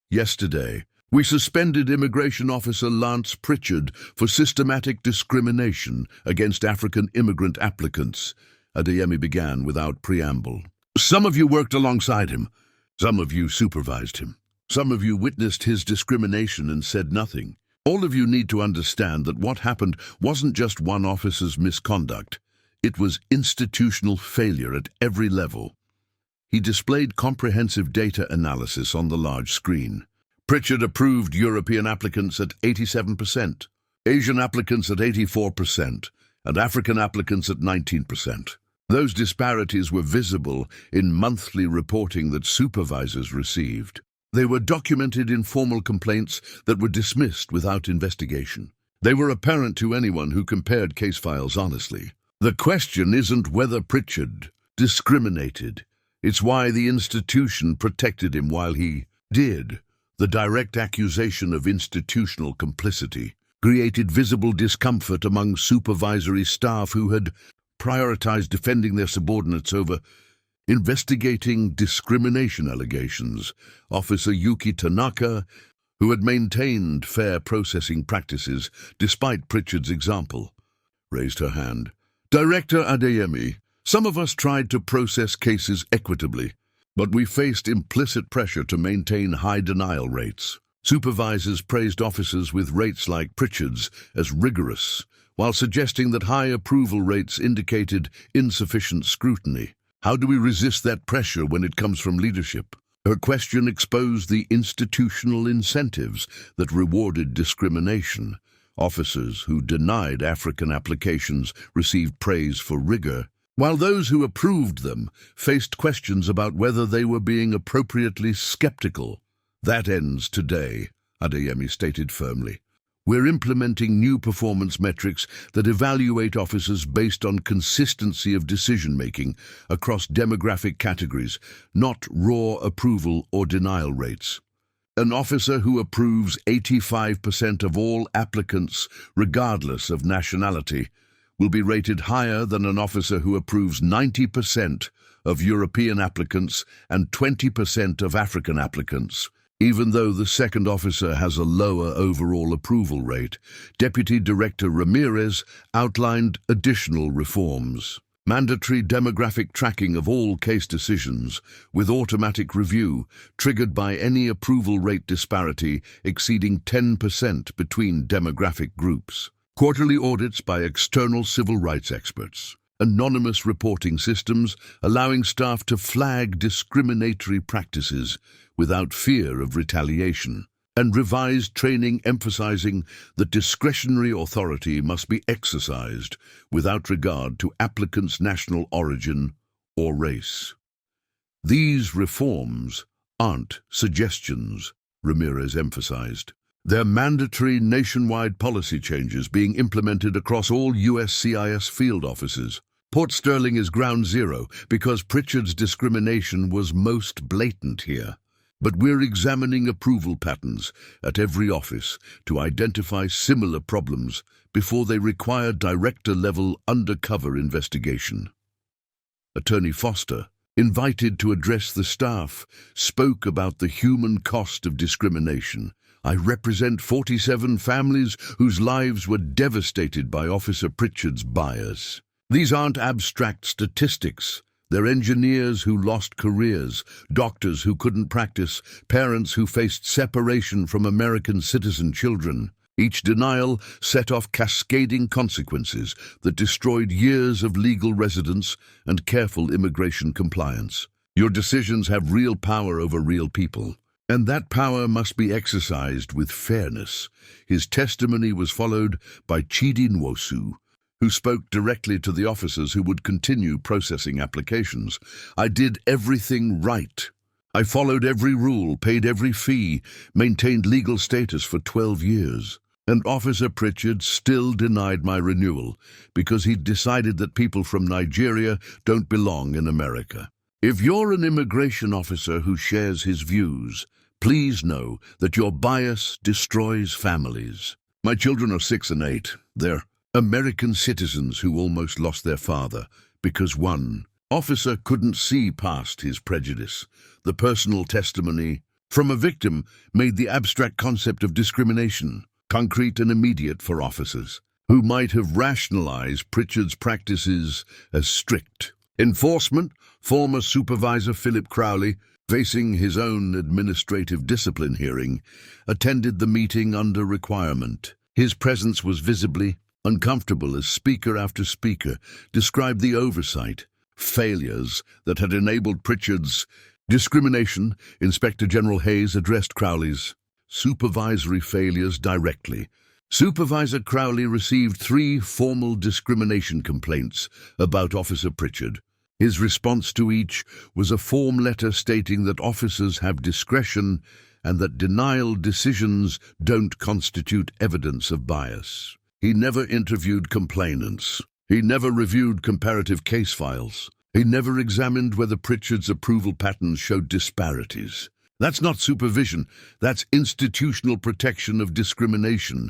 Yesterday, we suspended Immigration Officer Lance Pritchard for systematic discrimination against African immigrant applicants, Adeyemi began without preamble. Some of you worked alongside him. Some of you supervised him. Some of you witnessed his discrimination and said nothing. All of you need to understand that what happened wasn't just one officer's misconduct. It was institutional failure at every level. He displayed comprehensive data analysis on the large screen. Pritchard approved European applicants at 87%, Asian applicants at 84%, and African applicants at 19%. Those disparities were visible in monthly reporting that supervisors received. They were documented in formal complaints that were dismissed without investigation. They were apparent to anyone who compared case files honestly. The question isn't whether Pritchard discriminated. It's why the institution protected him while he did. The direct accusation of institutional complicity created visible discomfort among supervisory staff who had prioritized defending their subordinates over investigating discrimination allegations. Officer Yuki Tanaka, who had maintained fair processing practices despite Pritchard's example, raised her hand. Director Adeyemi, some of us tried to process cases equitably, but we faced implicit pressure to maintain high denial rates. Supervisors praised officers with rates like Pritchard's as rigorous, while suggesting that high approval rates indicated insufficient scrutiny. How do we resist that pressure when it comes from leadership? Her question exposed the institutional incentives that rewarded discrimination. Officers who denied African applications received praise for rigor, while those who approved them faced questions about whether they were being appropriately skeptical. That ends today, Adeyemi stated firmly. We're implementing new performance metrics that evaluate officers based on consistency of decision-making across demographic categories, not raw approval or denial rates. An officer who approves 85% of all applicants, regardless of nationality, will be rated higher than an officer who approves 90% of European applicants and 20% of African applicants. Even though the second officer has a lower overall approval rate, Deputy Director Ramirez outlined additional reforms. Mandatory demographic tracking of all case decisions, with automatic review, triggered by any approval rate disparity exceeding 10% between demographic groups. Quarterly audits by external civil rights experts. Anonymous reporting systems allowing staff to flag discriminatory practices without fear of retaliation, and revised training emphasizing that discretionary authority must be exercised without regard to applicants' national origin or race. These reforms aren't suggestions, Ramirez emphasized. They're mandatory nationwide policy changes being implemented across all USCIS field offices. Port Sterling is ground zero because Pritchard's discrimination was most blatant here. But we're examining approval patterns at every office to identify similar problems before they require director-level undercover investigation. Attorney Foster, invited to address the staff, spoke about the human cost of discrimination. I represent 47 families whose lives were devastated by Officer Pritchard's bias. These aren't abstract statistics. They're engineers who lost careers, doctors who couldn't practice, parents who faced separation from American citizen children. Each denial set off cascading consequences that destroyed years of legal residence and careful immigration compliance. Your decisions have real power over real people, and that power must be exercised with fairness. His testimony was followed by Chidi Nwosu, who spoke directly to the officers who would continue processing applications. I did everything right. I followed every rule, paid every fee, maintained legal status for 12 years. And Officer Pritchard still denied my renewal because he'd decided that people from Nigeria don't belong in America. If you're an immigration officer who shares his views, please know that your bias destroys families. My children are 6 and 8. They're American citizens who almost lost their father because one officer couldn't see past his prejudice. The personal testimony from a victim made the abstract concept of discrimination concrete and immediate for officers who might have rationalized Pritchard's practices as strict. Enforcement, former Supervisor Philip Crowley, facing his own administrative discipline hearing, attended the meeting under requirement. His presence was visibly uncomfortable as speaker after speaker described the oversight, failures that had enabled Pritchard's discrimination. Inspector General Hayes addressed Crowley's supervisory failures directly. Supervisor Crowley received 3 formal discrimination complaints about Officer Pritchard. His response to each was a form letter stating that officers have discretion and that denial decisions don't constitute evidence of bias. He never interviewed complainants. He never reviewed comparative case files. He never examined whether Pritchard's approval patterns showed disparities. That's not supervision, that's institutional protection of discrimination.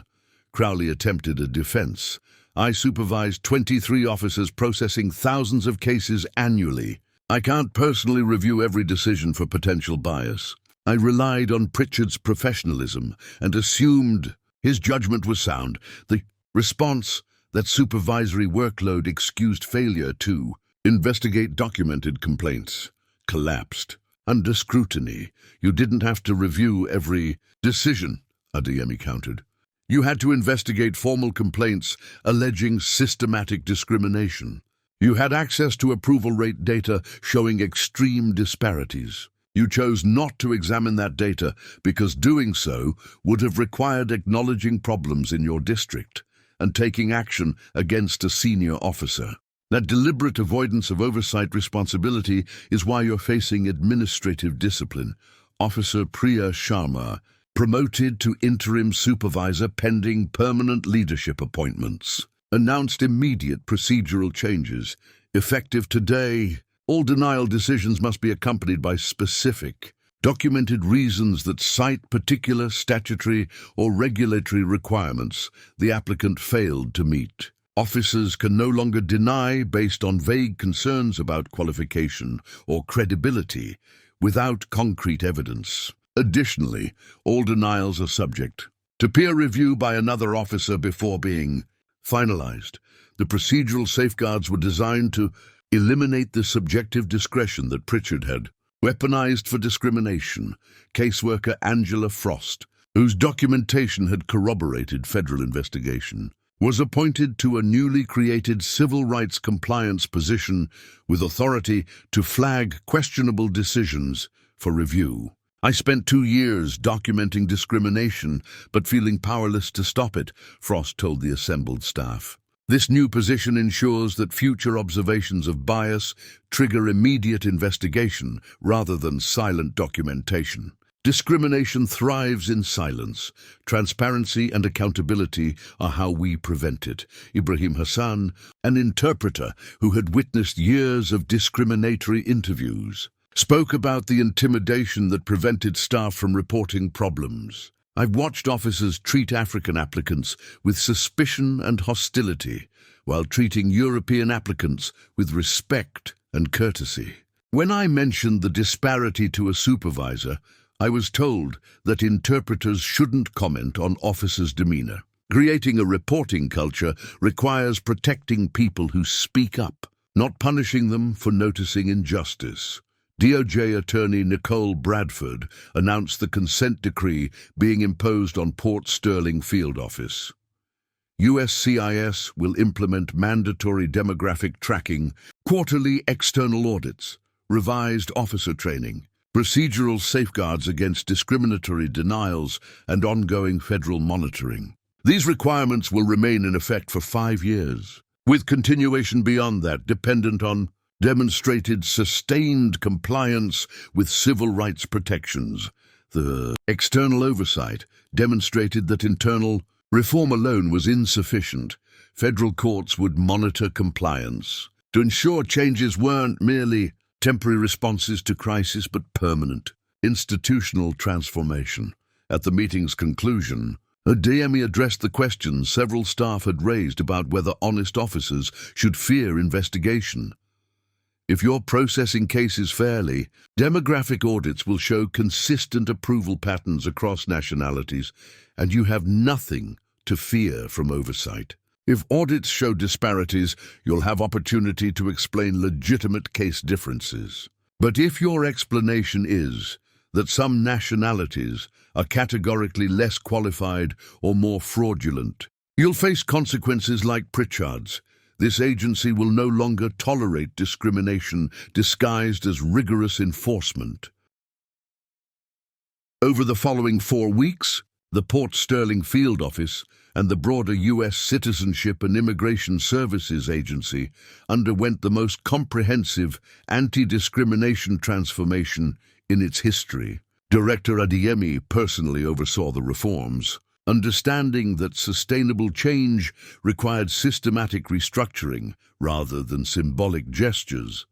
Crowley attempted a defense. I supervised 23 officers processing thousands of cases annually. I can't personally review every decision for potential bias. I relied on Pritchard's professionalism and assumed his judgment was sound. The response that supervisory workload excused failure to investigate documented complaints collapsed. Under scrutiny, you didn't have to review every decision, Adeyemi countered. You had to investigate formal complaints alleging systematic discrimination. You had access to approval rate data showing extreme disparities. You chose not to examine that data because doing so would have required acknowledging problems in your district and taking action against a senior officer. That deliberate avoidance of oversight responsibility is why you're facing administrative discipline. Officer Priya Sharma, promoted to interim supervisor pending permanent leadership appointments, announced immediate procedural changes. Effective today, all denial decisions must be accompanied by specific, documented reasons that cite particular statutory or regulatory requirements the applicant failed to meet. Officers can no longer deny based on vague concerns about qualification or credibility without concrete evidence. Additionally, all denials are subject to peer review by another officer before being finalized. The procedural safeguards were designed to eliminate the subjective discretion that Pritchard had weaponized for discrimination. Caseworker Angela Frost, whose documentation had corroborated federal investigation, was appointed to a newly created civil rights compliance position with authority to flag questionable decisions for review. I spent 2 years documenting discrimination, but feeling powerless to stop it, Frost told the assembled staff. This new position ensures that future observations of bias trigger immediate investigation rather than silent documentation. Discrimination thrives in silence. Transparency and accountability are how we prevent it. Ibrahim Hassan, an interpreter who had witnessed years of discriminatory interviews, spoke about the intimidation that prevented staff from reporting problems. I've watched officers treat African applicants with suspicion and hostility, while treating European applicants with respect and courtesy. When I mentioned the disparity to a supervisor, I was told that interpreters shouldn't comment on officers' demeanor. Creating a reporting culture requires protecting people who speak up, not punishing them for noticing injustice. DOJ Attorney Nicole Bradford announced the consent decree being imposed on Port Sterling Field Office. USCIS will implement mandatory demographic tracking, quarterly external audits, revised officer training, procedural safeguards against discriminatory denials, and ongoing federal monitoring. These requirements will remain in effect for 5 years. with continuation beyond that dependent on demonstrated sustained compliance with civil rights protections. The external oversight demonstrated that internal reform alone was insufficient. Federal courts would monitor compliance to ensure changes weren't merely temporary responses to crisis but permanent institutional transformation. At the meeting's conclusion, Adeyemi addressed the questions several staff had raised about whether honest officers should fear investigation. If you're processing cases fairly, demographic audits will show consistent approval patterns across nationalities, and you have nothing to fear from oversight. If audits show disparities, you'll have opportunity to explain legitimate case differences. But if your explanation is that some nationalities are categorically less qualified or more fraudulent, you'll face consequences like Pritchard's. This agency will no longer tolerate discrimination disguised as rigorous enforcement. Over the following 4 weeks, the Port Sterling Field Office and the broader U.S. Citizenship and Immigration Services Agency underwent the most comprehensive anti-discrimination transformation in its history. Director Adeyemi personally oversaw the reforms, understanding that sustainable change required systematic restructuring rather than symbolic gestures.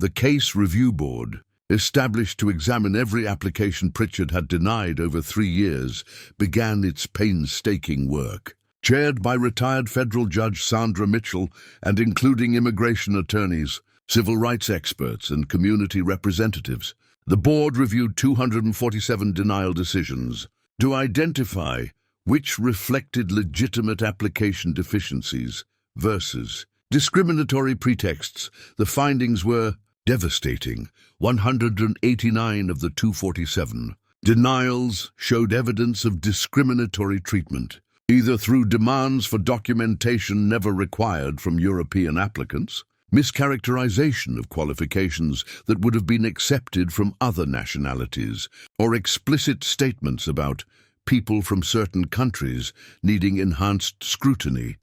The Case Review Board, established to examine every application Pritchard had denied over 3 years, began its painstaking work. Chaired by retired federal judge Sandra Mitchell and including immigration attorneys, civil rights experts, and community representatives, the board reviewed 247 denial decisions to identify which reflected legitimate application deficiencies versus discriminatory pretexts. The findings were devastating. 189 of the 247 denials showed evidence of discriminatory treatment, either through demands for documentation never required from European applicants, mischaracterization of qualifications that would have been accepted from other nationalities, or explicit statements about people from certain countries needing enhanced scrutiny.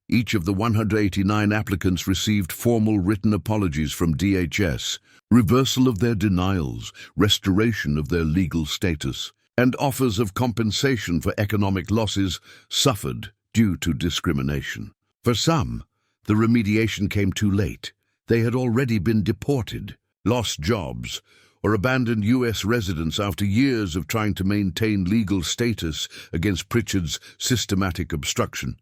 Each of the 189 applicants received formal written apologies from DHS, reversal of their denials, restoration of their legal status, and offers of compensation for economic losses suffered due to discrimination. For some, the remediation came too late. They had already been deported, lost jobs, or abandoned U.S. residents after years of trying to maintain legal status against Pritchard's systematic obstruction.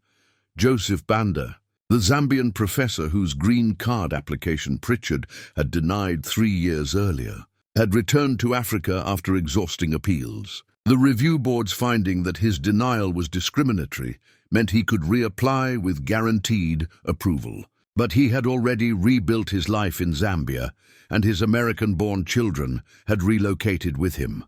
Joseph Banda, the Zambian professor whose green card application Pritchard had denied 3 years earlier, had returned to Africa after exhausting appeals. The review board's finding that his denial was discriminatory meant he could reapply with guaranteed approval. But he had already rebuilt his life in Zambia, and his American-born children had relocated with him.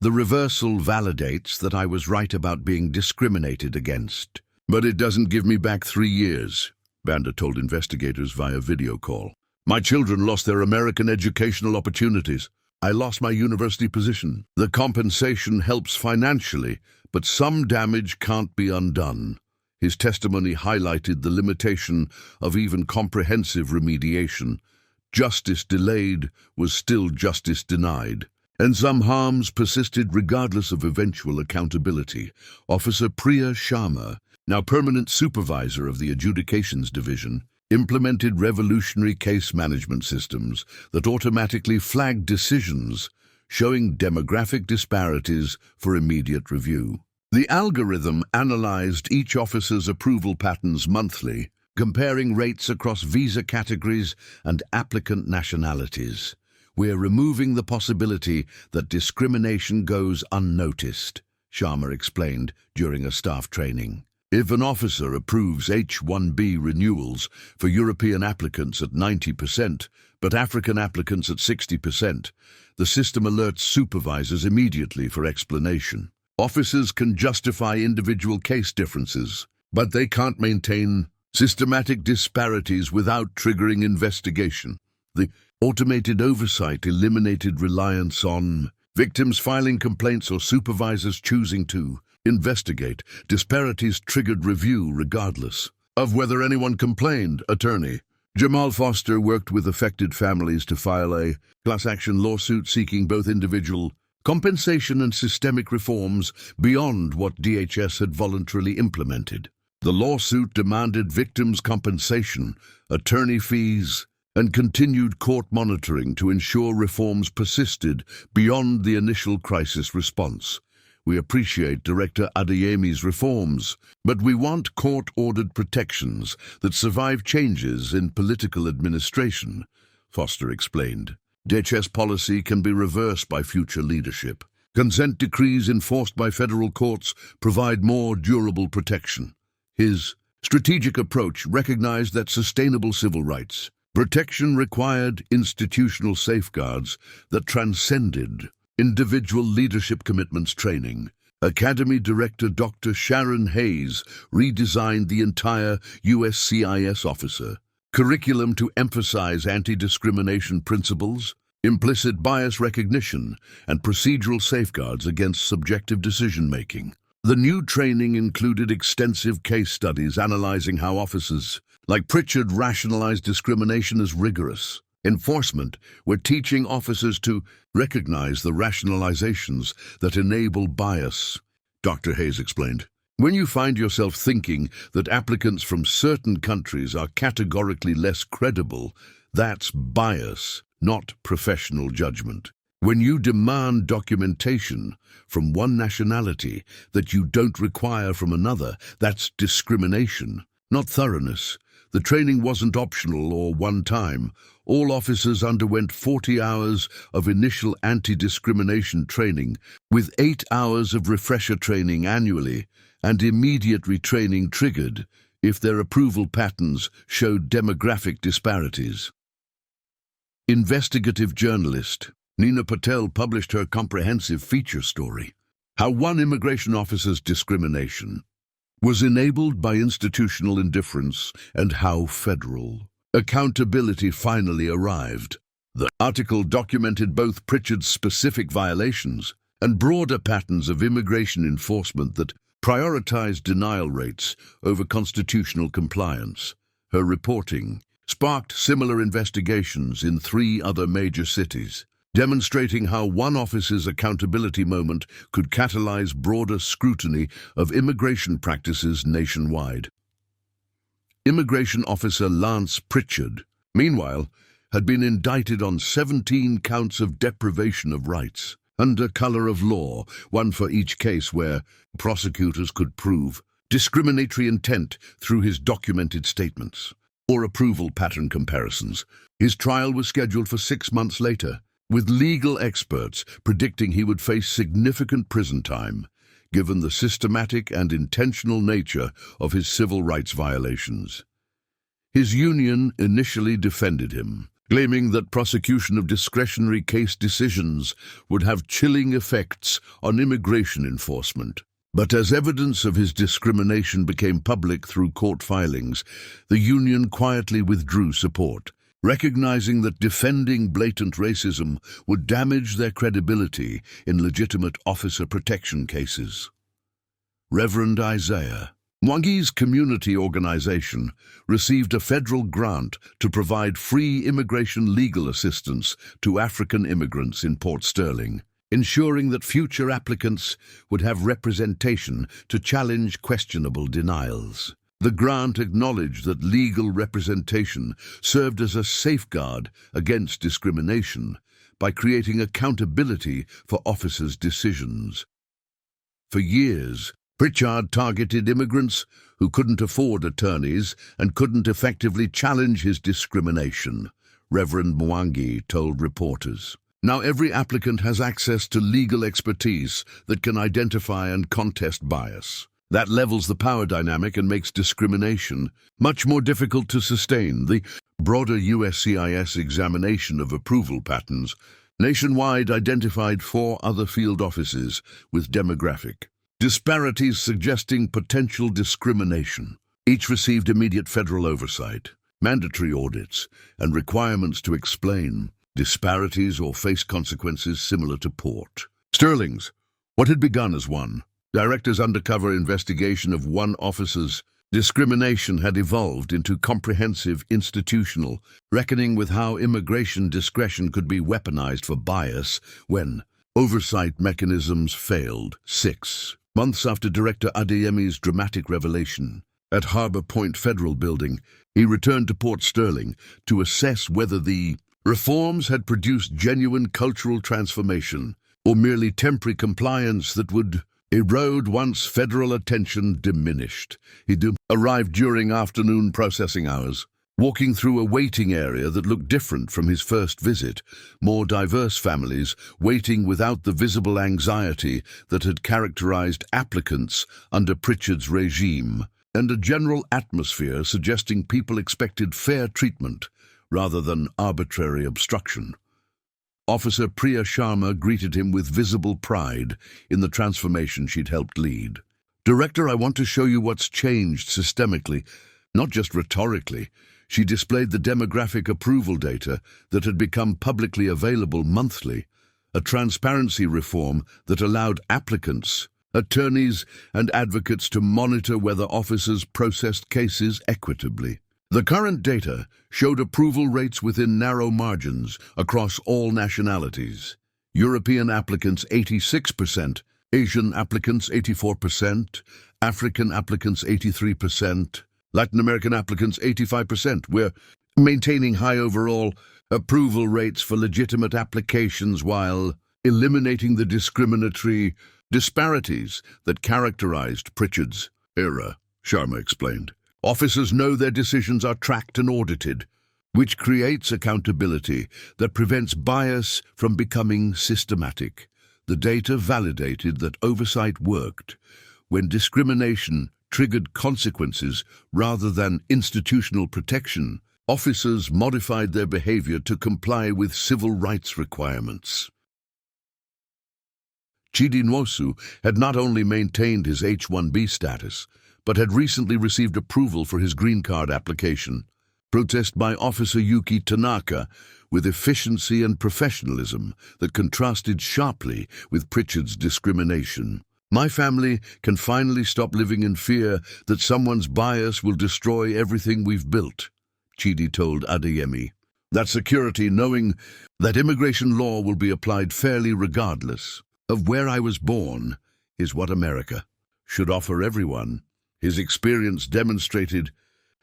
The reversal validates that I was right about being discriminated against. But it doesn't give me back 3 years, Banda told investigators via video call. My children lost their American educational opportunities. I lost my university position. The compensation helps financially, but some damage can't be undone. His testimony highlighted the limitation of even comprehensive remediation. Justice delayed was still justice denied, and some harms persisted regardless of eventual accountability. Officer Priya Sharma, now permanent supervisor of the Adjudications Division, implemented revolutionary case management systems that automatically flagged decisions showing demographic disparities for immediate review. The algorithm analyzed each officer's approval patterns monthly, comparing rates across visa categories and applicant nationalities. We're removing the possibility that discrimination goes unnoticed, Sharma explained during a staff training. If an officer approves H-1B renewals for European applicants at 90%, but African applicants at 60%, the system alerts supervisors immediately for explanation. Officers can justify individual case differences, but they can't maintain systematic disparities without triggering investigation. The automated oversight eliminated reliance on victims filing complaints or supervisors choosing to investigate. Disparities triggered review regardless. of whether anyone complained, attorney. Jamal Foster worked with affected families to file a class action lawsuit seeking both individual compensation and systemic reforms beyond what DHS had voluntarily implemented. The lawsuit demanded victims' compensation, attorney fees, and continued court monitoring to ensure reforms persisted beyond the initial crisis response. We appreciate Director Adeyemi's reforms, but we want court-ordered protections that survive changes in political administration, Foster explained. DHS policy can be reversed by future leadership. Consent decrees enforced by federal courts provide more durable protection. His strategic approach recognized that sustainable civil rights protection required institutional safeguards that transcended individual leadership commitments training. Academy Director Dr. Sharon Hayes redesigned the entire USCIS officer curriculum to emphasize anti-discrimination principles, implicit bias recognition, and procedural safeguards against subjective decision-making. The new training included extensive case studies analyzing how officers like Pritchard rationalized discrimination as rigorous enforcement. We're teaching officers to recognize the rationalizations that enable bias, Dr. Hayes explained. When you find yourself thinking that applicants from certain countries are categorically less credible, that's bias, not professional judgment. When you demand documentation from one nationality that you don't require from another, that's discrimination, not thoroughness. The training wasn't optional or one-time. All officers underwent 40 hours of initial anti-discrimination training, with 8 hours of refresher training annually, and immediate retraining triggered if their approval patterns showed demographic disparities. Investigative journalist Nina Patel published her comprehensive feature story, How One Immigration Officer's Discrimination was Enabled by Institutional Indifference and How Federal Accountability Finally Arrived. The article documented both Pritchard's specific violations and broader patterns of immigration enforcement that prioritized denial rates over constitutional compliance. Her reporting sparked similar investigations in 3 other major cities, demonstrating how one officer's accountability moment could catalyze broader scrutiny of immigration practices nationwide. Immigration Officer Lance Pritchard, meanwhile, had been indicted on 17 counts of deprivation of rights, under color of law, one for each case where prosecutors could prove discriminatory intent through his documented statements or approval pattern comparisons. His trial was scheduled for 6 months later, with legal experts predicting he would face significant prison time, given the systematic and intentional nature of his civil rights violations. His union initially defended him, claiming that prosecution of discretionary case decisions would have chilling effects on immigration enforcement. But as evidence of his discrimination became public through court filings, the union quietly withdrew support, recognizing that defending blatant racism would damage their credibility in legitimate officer protection cases. Reverend Isaiah Mwangi's community organization received a federal grant to provide free immigration legal assistance to African immigrants in Port Sterling, ensuring that future applicants would have representation to challenge questionable denials. The grant acknowledged that legal representation served as a safeguard against discrimination by creating accountability for officers' decisions. For years, Pritchard targeted immigrants who couldn't afford attorneys and couldn't effectively challenge his discrimination, Reverend Mwangi told reporters. Now every applicant has access to legal expertise that can identify and contest bias. That levels the power dynamic and makes discrimination much more difficult to sustain. The broader USCIS examination of approval patterns nationwide identified 4 other field offices with demographic disparities suggesting potential discrimination. Each received immediate federal oversight, mandatory audits, and requirements to explain disparities or face consequences similar to Port Sterling's. What had begun as one director's undercover investigation of one officer's Discrimination had evolved into comprehensive institutional, reckoning with how immigration discretion could be weaponized for bias when oversight mechanisms failed. 6 months after Director Adeyemi's dramatic revelation, at Harbour Point Federal Building, he returned to Port Sterling to assess whether the reforms had produced genuine cultural transformation or merely temporary compliance that would erode once federal attention diminished. He arrived during afternoon processing hours, walking through a waiting area that looked different from his first visit, more diverse families waiting without the visible anxiety that had characterized applicants under Pritchard's regime, and a general atmosphere suggesting people expected fair treatment rather than arbitrary obstruction. Officer Priya Sharma greeted him with visible pride in the transformation she'd helped lead. "Director, I want to show you what's changed systemically, not just rhetorically." She displayed the demographic approval data that had become publicly available monthly, a transparency reform that allowed applicants, attorneys, and advocates to monitor whether officers processed cases equitably. The current data showed approval rates within narrow margins across all nationalities. European applicants 86%, Asian applicants 84%, African applicants 83%, Latin American applicants 85%. We're maintaining high overall approval rates for legitimate applications while eliminating the discriminatory disparities that characterized Pritchard's era, Sharma explained. Officers know their decisions are tracked and audited, which creates accountability that prevents bias from becoming systematic. The data validated that oversight worked when discrimination triggered consequences rather than institutional protection. Officers modified their behavior to comply with civil rights requirements. Chidi Nwosu had not only maintained his H-1B status, but had recently received approval for his green card application. Protest by Officer Yuki Tanaka with efficiency and professionalism that contrasted sharply with Pritchard's discrimination. "My family can finally stop living in fear that someone's bias will destroy everything we've built," Chidi told Adeyemi. "That security, knowing that immigration law will be applied fairly regardless of where I was born, is what America should offer everyone." His experience demonstrated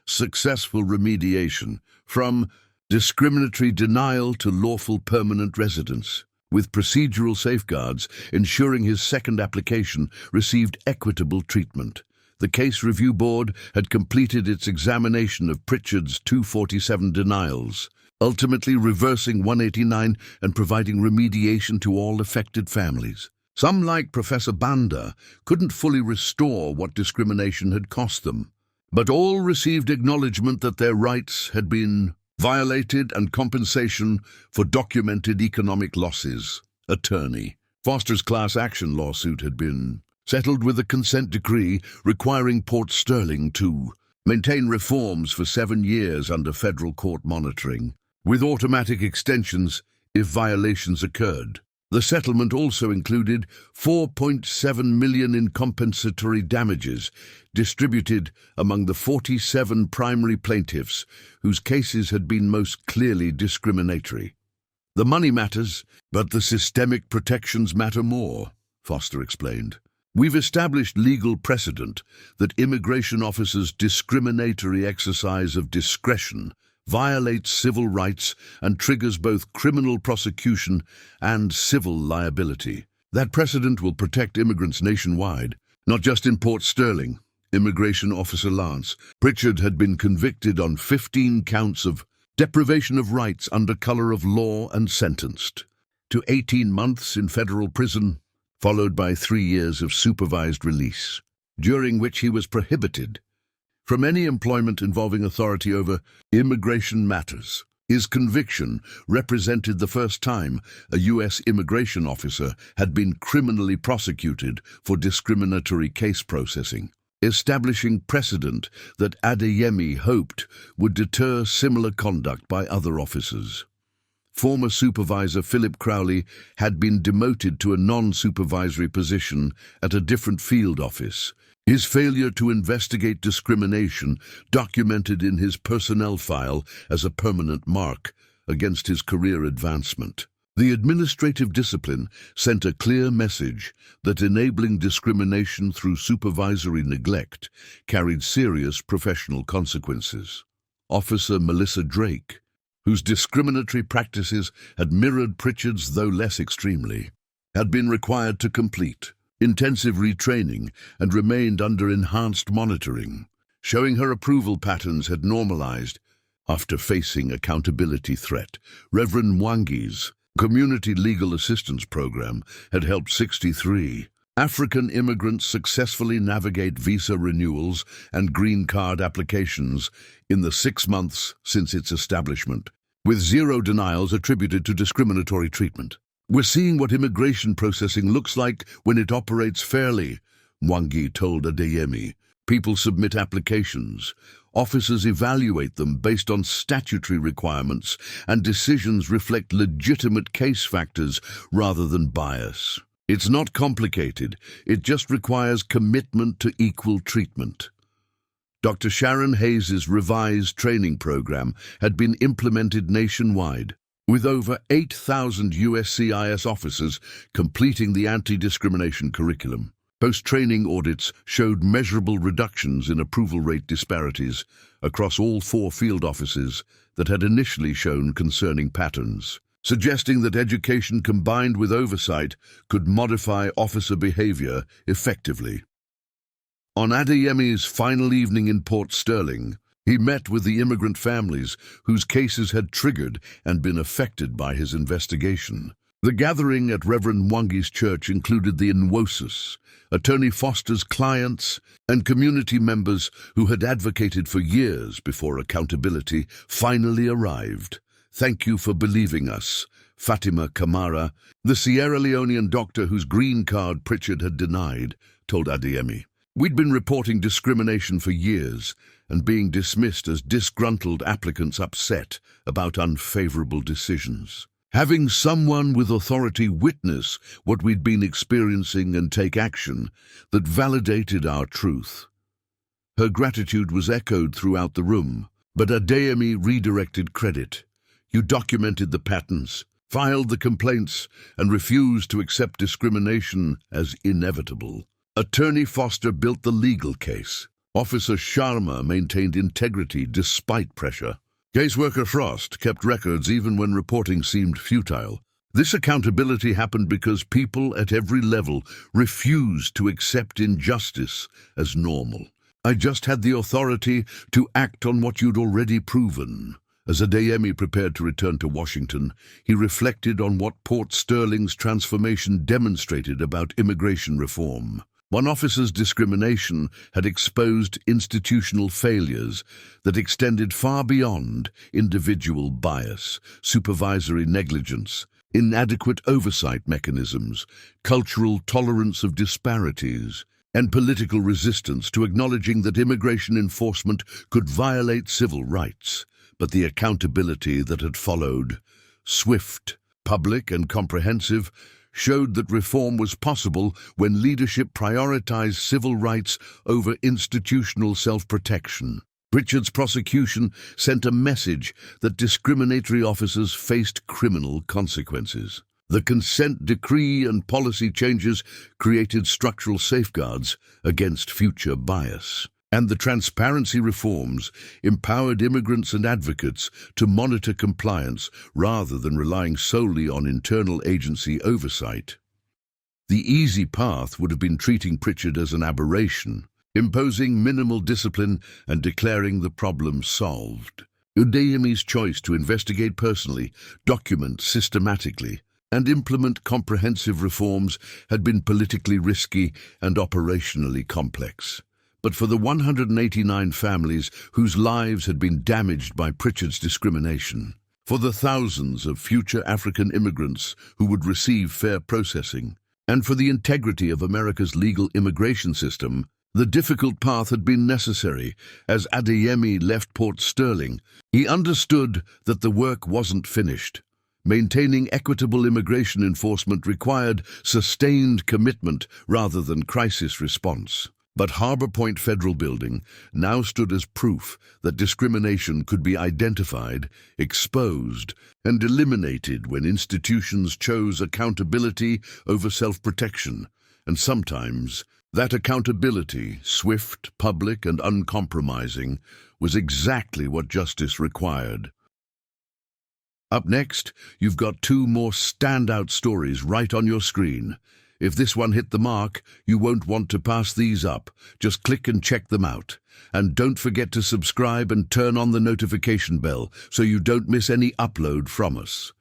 successful remediation from discriminatory denial to lawful permanent residence, with procedural safeguards ensuring his second application received equitable treatment. The Case Review Board had completed its examination of Pritchard's 247 denials, ultimately reversing 189 and providing remediation to all affected families. Some, like Professor Banda, couldn't fully restore what discrimination had cost them, but all received acknowledgement that their rights had been violated and compensation for documented economic losses. Attorney Foster's class action lawsuit had been settled with a consent decree requiring Port Sterling to maintain reforms for 7 years under federal court monitoring, with automatic extensions if violations occurred. The settlement also included $4.7 million in compensatory damages distributed among the 47 primary plaintiffs whose cases had been most clearly discriminatory. "The money matters, but the systemic protections matter more," Foster explained. "We've established legal precedent that immigration officers' discriminatory exercise of discretion violates civil rights and triggers both criminal prosecution and civil liability. That precedent will protect immigrants nationwide, not just in Port Sterling." Immigration Officer Lance Pritchard had been convicted on 15 counts of deprivation of rights under color of law and sentenced to 18 months in federal prison, followed by 3 years of supervised release, during which he was prohibited from any employment involving authority over immigration matters. His conviction represented the first time a U.S. immigration officer had been criminally prosecuted for discriminatory case processing, establishing precedent that Adeyemi hoped would deter similar conduct by other officers. Former supervisor Philip Crowley had been demoted to a non-supervisory position at a different field office, His failure to investigate discrimination documented in his personnel file as a permanent mark against his career advancement. The administrative discipline sent a clear message that enabling discrimination through supervisory neglect carried serious professional consequences. Officer Melissa Drake, whose discriminatory practices had mirrored Pritchard's though less extremely, had been required to complete intensive retraining and remained under enhanced monitoring, showing her approval patterns had normalized. After facing accountability threat, Reverend Mwangi's Community Legal Assistance Program had helped 63 African immigrants successfully navigate visa renewals and green card applications in the 6 months since its establishment, with zero denials attributed to discriminatory treatment. "We're seeing what immigration processing looks like when it operates fairly," Mwangi told Adeyemi. "People submit applications. Officers evaluate them based on statutory requirements, and decisions reflect legitimate case factors rather than bias. It's not complicated. It just requires commitment to equal treatment." Dr. Sharon Hayes's revised training program had been implemented nationwide, with over 8,000 USCIS officers completing the anti-discrimination curriculum. Post-training audits showed measurable reductions in approval rate disparities across all 4 field offices that had initially shown concerning patterns, suggesting that education combined with oversight could modify officer behavior effectively. On Adeyemi's final evening in Port Sterling, he met with the immigrant families whose cases had triggered and been affected by his investigation. The gathering at Reverend Mwangi's church included the Nwosus, Attorney Foster's clients, and community members who had advocated for years before accountability finally arrived. "Thank you for believing us," Fatima Kamara, the Sierra Leonean doctor whose green card Pritchard had denied, told Adeyemi. "We'd been reporting discrimination for years and being dismissed as disgruntled applicants upset about unfavorable decisions. Having someone with authority witness what we'd been experiencing and take action that validated our truth." Her gratitude was echoed throughout the room, but Adeyemi redirected credit. "You documented the patterns, filed the complaints, and refused to accept discrimination as inevitable." Attorney Foster built the legal case. Officer Sharma maintained integrity despite pressure. Caseworker Frost kept records even when reporting seemed futile. This accountability happened because people at every level refused to accept injustice as normal. "I just had the authority to act on what you'd already proven." As Adeyemi prepared to return to Washington, he reflected on what Port Sterling's transformation demonstrated about immigration reform. One officer's discrimination had exposed institutional failures that extended far beyond individual bias, supervisory negligence, inadequate oversight mechanisms, cultural tolerance of disparities, and political resistance to acknowledging that immigration enforcement could violate civil rights. But the accountability that had followed, swift, public, and comprehensive, showed that reform was possible when leadership prioritized civil rights over institutional self-protection. Pritchard's prosecution sent a message that discriminatory officers faced criminal consequences. The consent decree and policy changes created structural safeguards against future bias. And the transparency reforms empowered immigrants and advocates to monitor compliance rather than relying solely on internal agency oversight. The easy path would have been treating Pritchard as an aberration, imposing minimal discipline and declaring the problem solved. Adeyemi's choice to investigate personally, document systematically, and implement comprehensive reforms had been politically risky and operationally complex. But for the 189 families whose lives had been damaged by Pritchard's discrimination, for the thousands of future African immigrants who would receive fair processing, and for the integrity of America's legal immigration system, the difficult path had been necessary. As Adeyemi left Port Sterling, he understood that the work wasn't finished. Maintaining equitable immigration enforcement required sustained commitment rather than crisis response. But Harbour Point Federal Building now stood as proof that discrimination could be identified, exposed, and eliminated when institutions chose accountability over self-protection. And sometimes, that accountability, swift, public, and uncompromising, was exactly what justice required. Up next, you've got two more standout stories right on your screen. If this one hit the mark, you won't want to pass these up. Just click and check them out. And don't forget to subscribe and turn on the notification bell so you don't miss any upload from us.